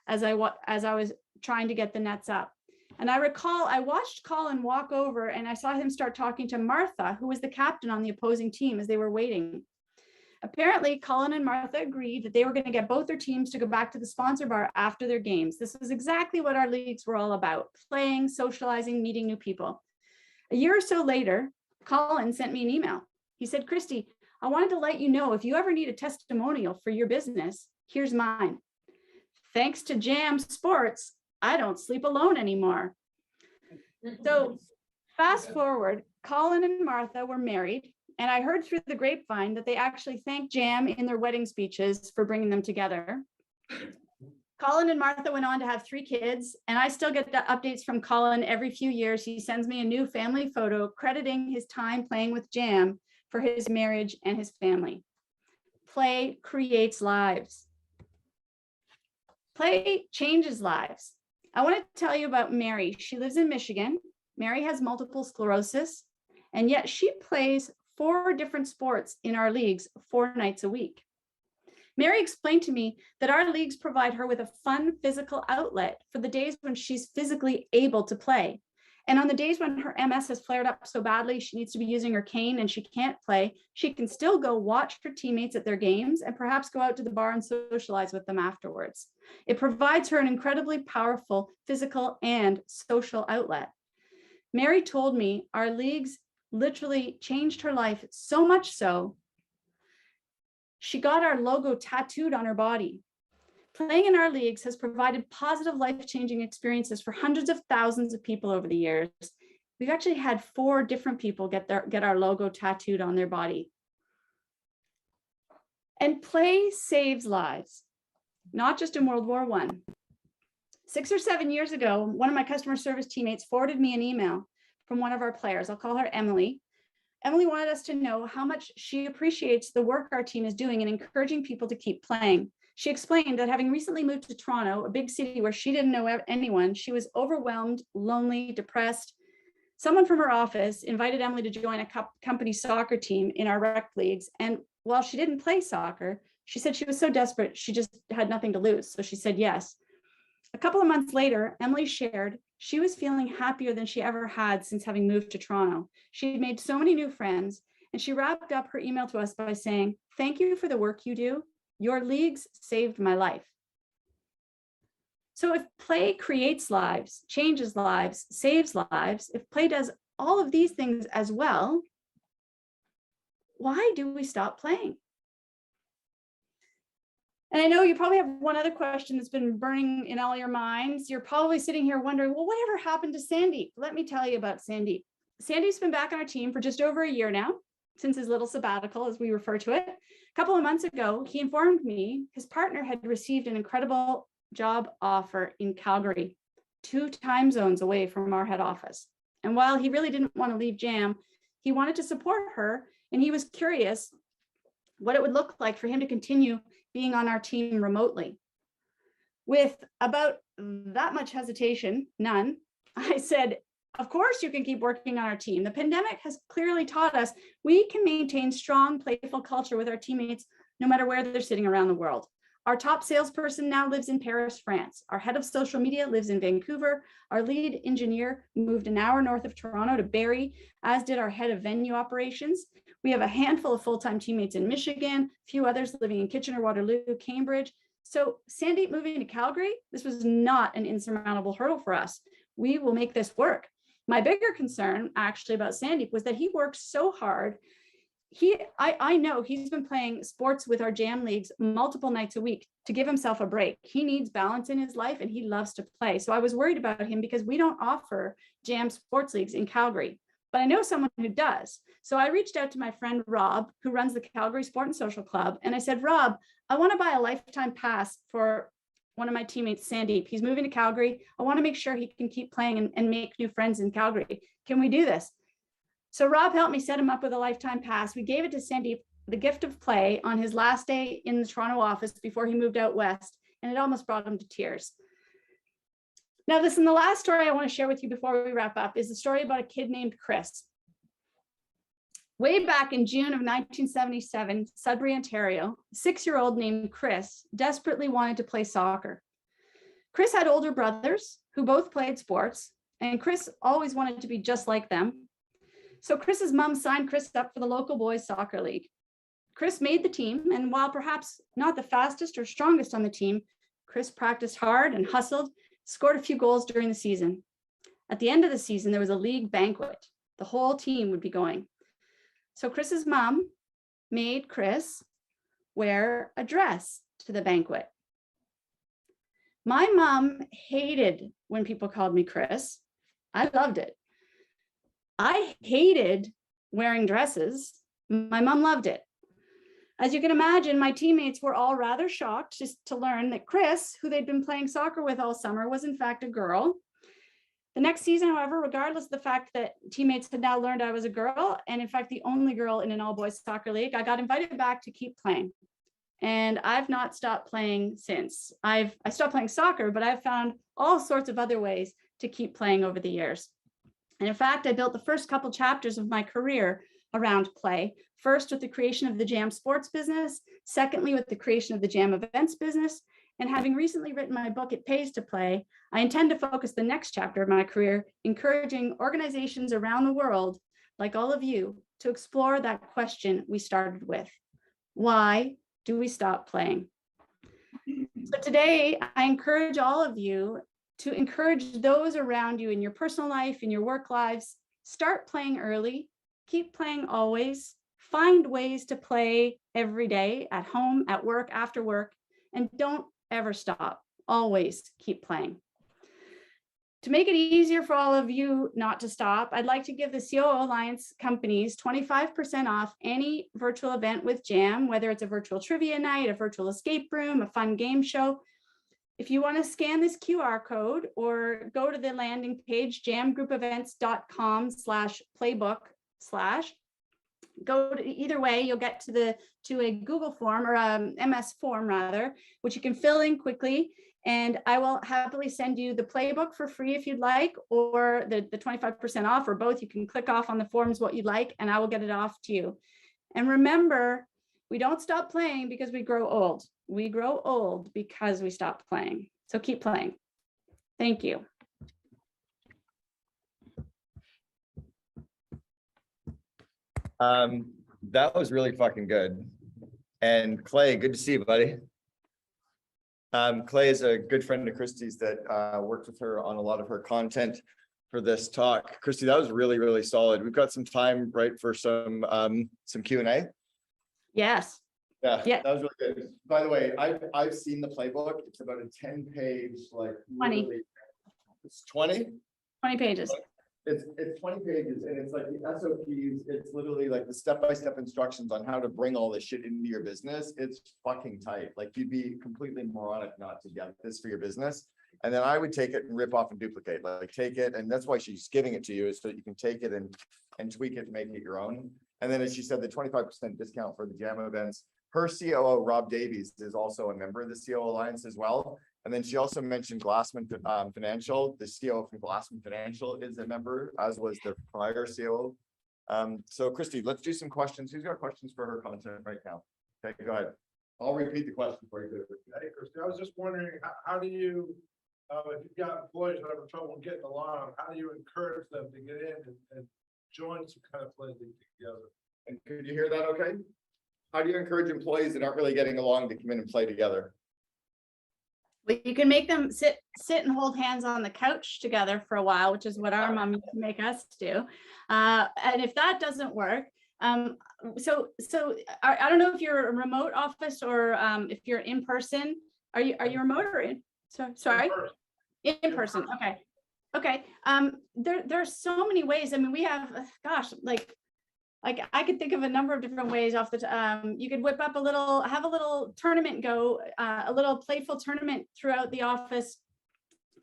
as I was trying to get the nets up. And I recall I watched Colin walk over and I saw him start talking to Martha, who was the captain on the opposing team, as they were waiting. Apparently, Colin and Martha agreed that they were going to get both their teams to go back to the sponsor bar after their games. This was exactly what our leagues were all about: playing, socializing, meeting new people. A year or so later, Colin sent me an email. He said, "Kristi, I wanted to let you know if you ever need a testimonial for your business, here's mine. Thanks to JAM Sports, I don't sleep alone anymore." So fast forward, Colin and Martha were married, and I heard through the grapevine that they actually thanked JAM in their wedding speeches for bringing them together. Colin and Martha went on to have 3 kids, and I still get the updates from Colin every few years. He sends me a new family photo crediting his time playing with JAM for his marriage and his family. Play creates lives. Play changes lives. I want to tell you about Mary. She lives in Michigan. Mary has multiple sclerosis, and yet she plays 4 different sports in our leagues 4 nights a week. Mary explained to me that our leagues provide her with a fun physical outlet for the days when she's physically able to play. And on the days when her MS has flared up so badly, she needs to be using her cane and she can't play, she can still go watch her teammates at their games and perhaps go out to the bar and socialize with them afterwards. It provides her an incredibly powerful physical and social outlet. Mary told me our leagues literally changed her life, so much so she got our logo tattooed on her body. Playing in our leagues has provided positive, life-changing experiences for hundreds of thousands of people over the years. We've actually had 4 different people get our logo tattooed on their body. And play saves lives, not just in World War I. 6 or 7 years ago, one of my customer service teammates forwarded me an email from one of our players. I'll call her Emily. Emily wanted us to know how much she appreciates the work our team is doing in encouraging people to keep playing. She explained that having recently moved to Toronto, a big city where she didn't know anyone, she was overwhelmed, lonely, depressed. Someone from her office invited Emily to join a company soccer team in our rec leagues. And while she didn't play soccer, she said she was so desperate, she just had nothing to lose. So she said yes. A couple of months later, Emily shared she was feeling happier than she ever had since having moved to Toronto. She had made so many new friends, and she wrapped up her email to us by saying, "Thank you for the work you do. Your leagues saved my life." So if play creates lives, changes lives, saves lives, if play does all of these things as well, why do we stop playing? And I know you probably have one other question that's been burning in all your minds. You're probably sitting here wondering, well, whatever happened to Sandeep? Let me tell you about Sandeep. Sandeep's been back on our team for just over a year now, since his little sabbatical, as we refer to it. A couple of months ago, he informed me his partner had received an incredible job offer in Calgary, 2 time zones away from our head office. And while he really didn't want to leave Jam, he wanted to support her, and he was curious what it would look like for him to continue being on our team remotely. With about that much hesitation, none, I said, of course you can keep working on our team. The pandemic has clearly taught us we can maintain strong, playful culture with our teammates, no matter where they're sitting around the world. Our top salesperson now lives in Paris, France. Our head of social media lives in Vancouver. Our lead engineer moved an hour north of Toronto to Barrie, as did our head of venue operations. We have a handful of full-time teammates in Michigan, a few others living in Kitchener, Waterloo, Cambridge. So Sandeep moving to Calgary, this was not an insurmountable hurdle for us. We will make this work. My bigger concern actually about Sandeep was that he worked so hard. I know he's been playing sports with our Jam leagues multiple nights a week to give himself a break. He needs balance in his life and he loves to play. So I was worried about him because we don't offer Jam sports leagues in Calgary, but I know someone who does. So I reached out to my friend Rob, who runs the Calgary Sport and Social Club. And I said, Rob, I want to buy a lifetime pass for one of my teammates, Sandeep. He's moving to Calgary. I want to make sure he can keep playing and make new friends in Calgary. Can we do this? So Rob helped me set him up with a lifetime pass. We gave it to Sandeep, the gift of play, on his last day in the Toronto office before he moved out west, and it almost brought him to tears. Now, listen, the last story I want to share with you before we wrap up is a story about a kid named Chris. Way back in June of 1977, Sudbury, Ontario, a 6-year-old named Chris desperately wanted to play soccer. Chris had older brothers who both played sports, and Chris always wanted to be just like them. So Chris's mom signed Chris up for the local boys soccer league. Chris made the team, and while perhaps not the fastest or strongest on the team, Chris practiced hard and hustled, scored a few goals during the season. At the end of the season, there was a league banquet. The whole team would be going. So Chris's mom made Chris wear a dress to the banquet. My mom hated when people called me Chris. I loved it. I hated wearing dresses. My mom loved it. As you can imagine, my teammates were all rather shocked just to learn that Chris, who they'd been playing soccer with all summer, was in fact a girl. The next season, however, regardless of the fact that teammates had now learned I was a girl, and in fact, the only girl in an all-boys soccer league, I got invited back to keep playing. And I've not stopped playing since. I stopped playing soccer, but I've found all sorts of other ways to keep playing over the years. And in fact, I built the first couple chapters of my career around play. First, with the creation of the Jam sports business. Secondly, with the creation of the Jam events business. And having recently written my book, It Pays to Play, I intend to focus the next chapter of my career encouraging organizations around the world, like all of you, to explore that question we started with. Why do we stop playing? So today, I encourage all of you to encourage those around you in your personal life, in your work lives. Start playing early, keep playing always, find ways to play every day, at home, at work, after work, and don't ever stop. Always keep playing. To make it easier for all of you not to stop, I'd like to give the COO Alliance companies 25% off any virtual event with Jam, whether it's a virtual trivia night, a virtual escape room, a fun game show. If you want to scan this QR code or go to the landing page, jamgroupevents.com/playbook/, go to either way, you'll get to a Google form or a MS form rather, which you can fill in quickly. And I will happily send you the playbook for free if you'd like, or the 25% off, or both. You can click off on the forms what you'd like, and I will get it off to you. And remember, we don't stop playing because we grow old. We grow old because we stop playing. So keep playing. Thank you. That was really fucking good. And Clay, good to see you, buddy. Clay is a good friend of Kristi's that worked with her on a lot of her content for this talk. Kristi, that was really, really solid. We've got some time, right, for some Q&A. Yes. Yeah, Yeah. that was really good. By the way, I've seen the playbook. It's about a 10-page, like 20. It's 20? 20 pages. It's 20 pages, and it's like the SOPs. It's literally like the step-by-step instructions on how to bring all this shit into your business. It's fucking tight. Like, you'd be completely moronic not to get this for your business. And then I would take it and rip off and duplicate, like take it. And that's why she's giving it to you, is so that you can take it and tweak it to make it your own. And then, as she said, the 25% discount for the jam events. Her COO, Rob Davies, is also a member of the COO Alliance as well. And then she also mentioned Glassman Financial. The COO from Glassman Financial is a member, as was their prior COO. So Kristi, let's do some questions. Who's got questions for her content right now? Okay, go ahead. I'll repeat the question for you. Hey, Kristi, I was just wondering, how do you, if you've got employees that have trouble getting along, how do you encourage them to get in and join some kind of play together? And could you hear that okay? How do you encourage employees that aren't really getting along to come in and play together? Well, you can make them sit and hold hands on the couch together for a while, which is what our mom used to make us do. And if that doesn't work, so I don't know if you're a remote office or if you're in person. Are you remote or in? Sorry, in person. Okay. There's so many ways. I mean, we have, gosh, like I could think of a number of different ways off the you could whip up have a little tournament go, a little playful tournament throughout the office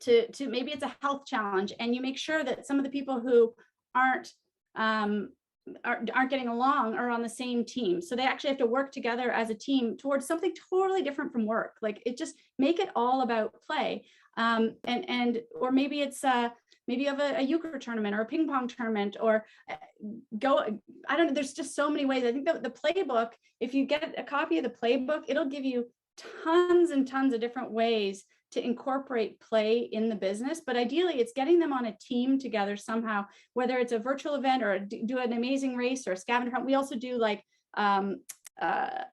to maybe it's a health challenge, and you make sure that some of the people who aren't getting along are on the same team. So they actually have to work together as a team towards something totally different from work. Like, it just make it all about play. Or maybe it's maybe you have a euchre tournament or a ping pong tournament, or I don't know, there's just so many ways. I think the playbook, if you get a copy of the playbook, it'll give you tons and tons of different ways to incorporate play in the business. But ideally, it's getting them on a team together somehow, whether it's a virtual event or do an amazing race or a scavenger hunt. We also do like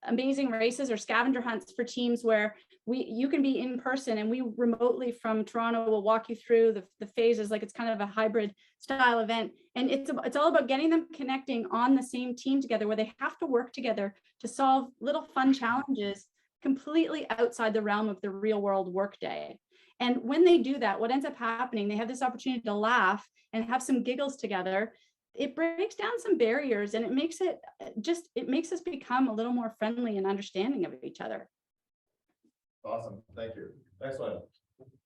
amazing races or scavenger hunts for teams where you can be in person, and we remotely from Toronto will walk you through the phases. Like, it's kind of a hybrid style event, and it's all about getting them connecting on the same team together, where they have to work together to solve little fun challenges completely outside the realm of the real world workday. And when they do that, what ends up happening, they have this opportunity to laugh and have some giggles together. It breaks down some barriers, and it makes us become a little more friendly and understanding of each other. Awesome, thank you. Next one.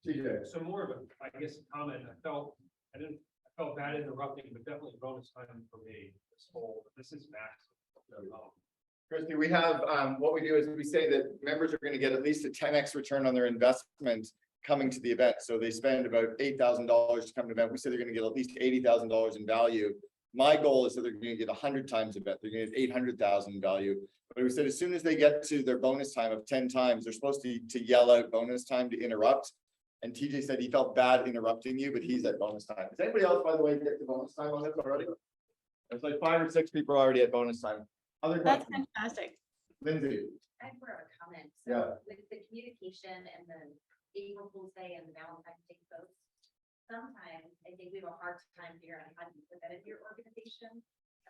TJ. So more of a, I guess, a comment. I felt bad interrupting, but definitely bonus time for me. This is massive. Kristi, we have, what we do is we say that members are going to get at least a 10x return on their investment coming to the event. So they spend about $8,000 to come to the event. We say they're going to get at least $80,000 in value. My goal is that they're going to get 100 times the bet. They're going to get 800,000 in value. But we said as soon as they get to their bonus time of 10 times, they're supposed to yell out bonus time to interrupt. And TJ said he felt bad interrupting you, but he's at bonus time. Does anybody else, by the way, get to bonus time on this already? There's like 5 or 6 people already at bonus time. Other That's questions? fantastic. Lindsay. I have a comment. Yeah. So with the communication and the April Fool's Day and the Valentine's Day posts, sometimes I think we have a hard time figuring out how to put that into your organization.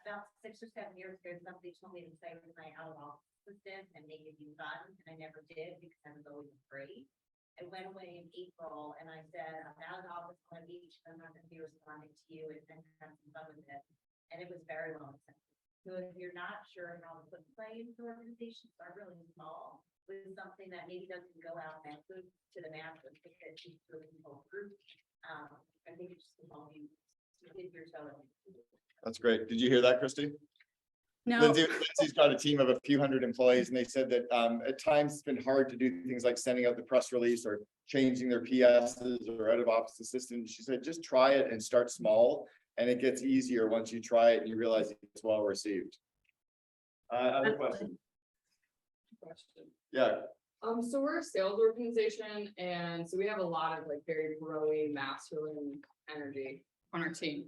About 6 or 7 years ago, somebody told me to say with my out of office assistant and make it be fun, and I never did because I was always afraid. I went away in April and I said, I'm out of office on a beach, I'm not going to be responding to you, and then have some fun with it. And it was very well accepted. So if you're not sure how to put play into organizations are really small, with something that maybe doesn't go out and include to the masses because it's to a control group, I think it's just help you dip your toe in. That's great. Did you hear that, Kristi? No. Lindsay's got a team of a few hundred employees, and they said that at times it's been hard to do things like sending out the press release or changing their PSs or out of office assistant. She said, just try it and start small, and it gets easier once you try it and you realize it's well received. Other questions? Yeah. So we're a sales organization, and so we have a lot of like very growing masculine energy on our team.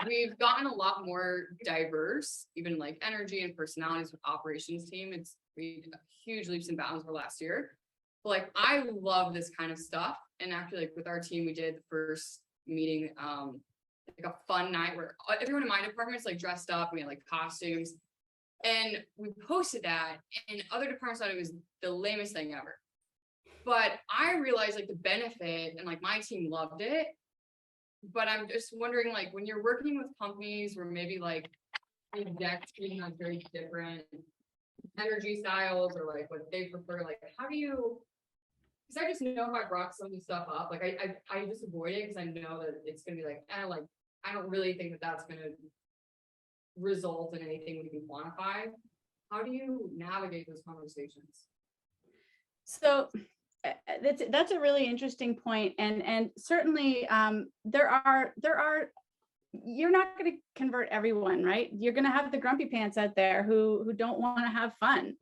We've gotten a lot more diverse, even like energy and personalities with operations team. We huge leaps and bounds for last year. But like, I love this kind of stuff. And actually, like with our team, we did the first meeting, like a fun night where everyone in my department is like dressed up. We had like costumes. And we posted that, and other departments thought it was the lamest thing ever. But I realized like the benefit, and like my team loved it. But I'm just wondering, like, when you're working with companies where maybe like the exec team has very different energy styles or like what they prefer, like how do you, because I just know if I brought some of this stuff up, like I just avoid it because I know that it's gonna be like I don't really think that that's gonna result in anything we can quantify. How do you navigate those conversations? So that's a really interesting point, and certainly there are you're not going to convert everyone, right? You're going to have the grumpy pants out there who don't want to have fun.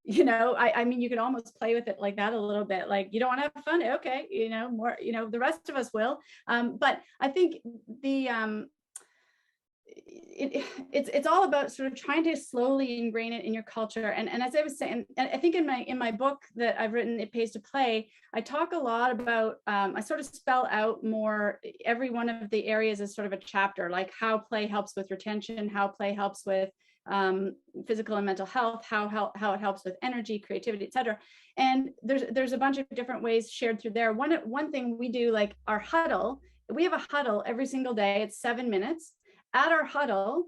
You know, I mean, you could almost play with it like that a little bit. Like, you don't want to have fun, okay? You know, more. You know, the rest of us will. But I think it's all about sort of trying to slowly ingrain it in your culture. And as I was saying, I think in my book that I've written, It Pays to Play, I talk a lot about, I sort of spell out more every one of the areas as sort of a chapter, like how play helps with retention, how play helps with physical and mental health, how it helps with energy, creativity, etc. And there's a bunch of different ways shared through there. One thing we do, like our huddle, we have a huddle every single day. It's 7 minutes. At our huddle,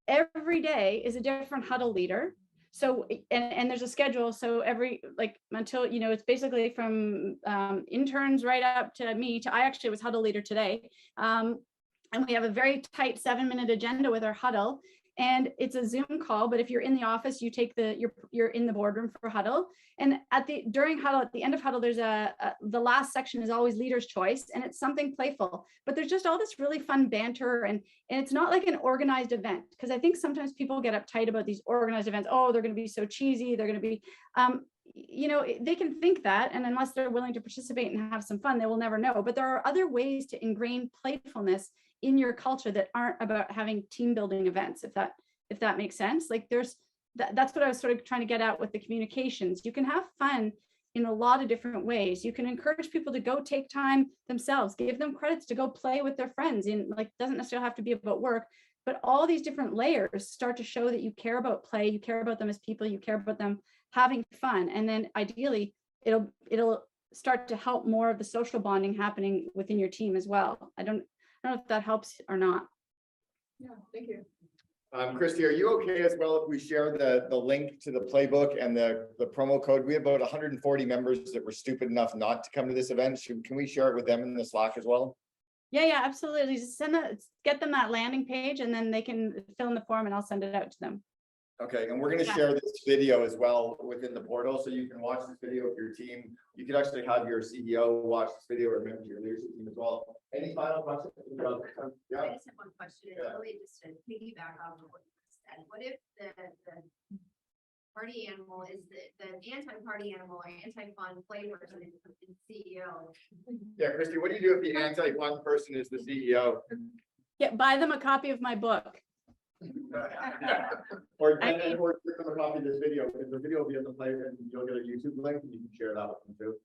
every day is a different huddle leader. So, and there's a schedule. So every, like, until, you know, it's basically from interns right up to me, to I actually was huddle leader today. And we have a very tight 7-minute agenda with our huddle. And it's a Zoom call, but if you're in the office, you take you're in the boardroom for huddle. And during huddle, at the end of huddle, there's the last section is always leader's choice, and it's something playful, but there's just all this really fun banter, and it's not like an organized event, because I think sometimes people get uptight about these organized events. Oh, they're going to be so cheesy. They're going to be, you know, they can think that, and unless they're willing to participate and have some fun, they will never know. But there are other ways to ingrain playfulness in your culture that aren't about having team building events, if that makes sense. Like that's what I was sort of trying to get at with the communications. You can have fun in a lot of different ways. You can encourage people to go take time themselves, give them credits to go play with their friends, in, like, doesn't necessarily have to be about work, but all these different layers start to show that you care about play, you care about them as people, you care about them having fun. And then ideally it'll start to help more of the social bonding happening within your team as well. I don't know if that helps or not. Yeah, thank you. Kristi, are you okay as well if we share the link to the playbook and the promo code? We have about 140 members that were stupid enough not to come to this event. Can we share it with them in the Slack as well? Yeah, absolutely. Just get them that landing page, and then they can fill in the form, and I'll send it out to them. Okay, and we're going to share this video as well within the portal, so you can watch this video with your team. You could actually have your CEO watch this video, or member of your leadership team as well. Any final questions? I Yeah. just have one question, Yeah. really just to piggyback off of what you said. What if the party animal is the anti-party animal or anti-fun play person is the CEO? Yeah, Kristi, what do you do if the anti-fun person is the CEO? Yeah, buy them a copy of my book. Or click on a copy of this video, because the video will be on the play, and you'll get a YouTube link, and you can share that with them too.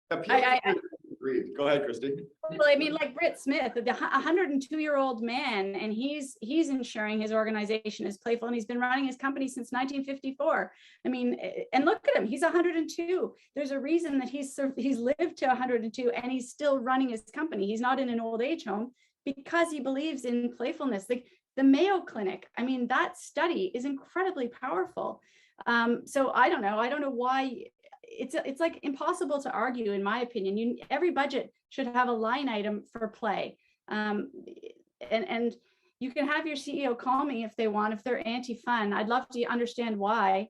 Go ahead, Kristi. Well, I mean, like Britt Smith, the 102-year-old man, and he's ensuring his organization is playful, and he's been running his company since 1954. I mean, and look at him, he's 102. There's a reason that he's lived to 102, and he's still running his company. He's not in an old age home because he believes in playfulness. Like the Mayo Clinic, I mean, that study is incredibly powerful. So I don't know why. It's like impossible to argue, in my opinion. Every budget should have a line item for play, and you can have your CEO call me if they want, if they're anti-fun. I'd love to understand why.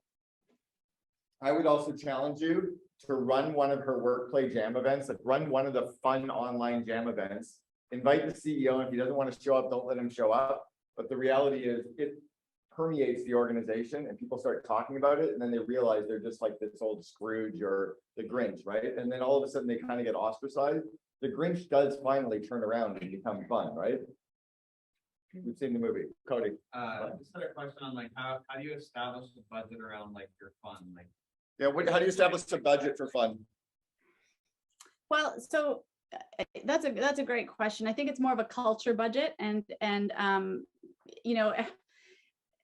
I would also challenge you to run one of her workplay jam events, like run one of the fun online jam events. Invite the CEO, and if he doesn't want to show up, don't let him show up. But the reality is, it permeates the organization, and people start talking about it, and then they realize they're just like this old Scrooge or the Grinch, right? And then all of a sudden they kind of get ostracized. The Grinch does finally turn around and become fun, right? We've seen the movie. Cody. Just had a question on like how do you establish the budget around like your fund? Like Yeah, how do you establish a budget for fun? Well, so that's a great question. I think it's more of a culture budget and you know,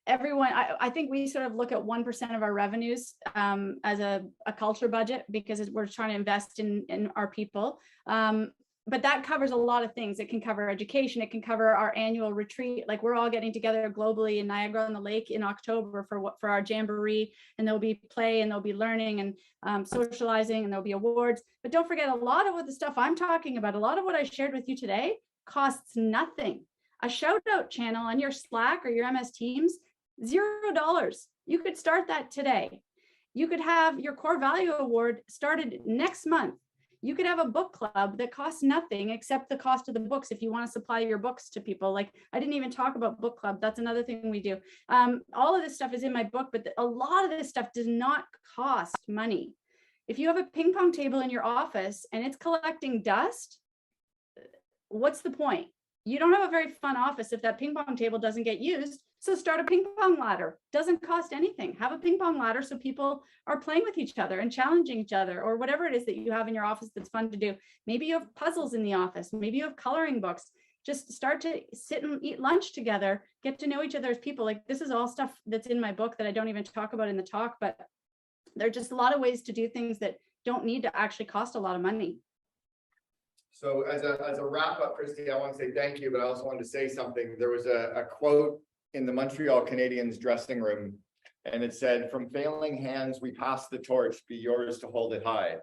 everyone, I think we sort of look at 1% of our revenues as a culture budget because we're trying to invest in our people. But that covers a lot of things. It can cover education. It can cover our annual retreat. Like we're all getting together globally in Niagara on the Lake in October for our jamboree, and there'll be play and there'll be learning and socializing and there'll be awards. But don't forget, a lot of what the stuff I'm talking about, a lot of what I shared with you today costs nothing. A shout out channel on your Slack or your MS Teams, $0. You could start that today. You could have your core value award started next month. You could have a book club that costs nothing except the cost of the books if you want to supply your books to people. Like I didn't even talk about book club. That's another thing we do. All of this stuff is in my book, but a lot of this stuff does not cost money. If you have a ping pong table in your office and it's collecting dust, what's the point? You don't have a very fun office if that ping pong table doesn't get used. So start a ping pong ladder. Doesn't cost anything. Have a ping pong ladder so people are playing with each other and challenging each other, or whatever it is that you have in your office that's fun to do. Maybe you have puzzles in the office. Maybe you have coloring books. Just start to sit and eat lunch together, get to know each other as people. Like this is all stuff that's in my book that I don't even talk about in the talk, but there are just a lot of ways to do things that don't need to actually cost a lot of money. So as a wrap up, Kristi, I want to say thank you, but I also wanted to say something. There was a quote in the Montreal Canadiens dressing room, and it said, "From failing hands, we pass the torch, be yours to hold it high."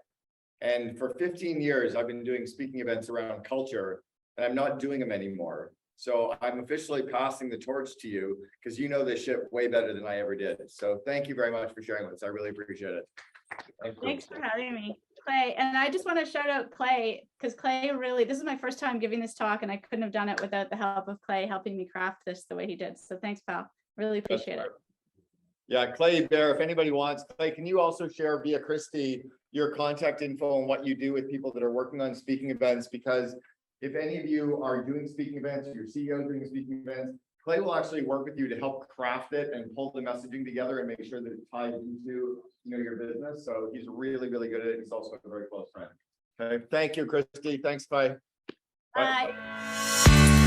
And for 15 years, I've been doing speaking events around culture, and I'm not doing them anymore. So I'm officially passing the torch to you because you know this shit way better than I ever did. So thank you very much for sharing with us. I really appreciate it. Thanks for having me, Clay. And I just want to shout out Clay because Clay really, this is my first time giving this talk and I couldn't have done it without the help of Clay helping me craft this the way he did. So thanks, pal. Really appreciate it. Yeah, Clay Bear, if anybody wants, Clay, can you also share via Kristi your contact info and what you do with people that are working on speaking events? Because if any of you are doing speaking events, or your CEO doing speaking events, Clay will actually work with you to help craft it and pull the messaging together and make sure that it ties into your business. So he's really, really good at it. He's also a very close friend. Okay, thank you, Kristi. Thanks, bye. Bye.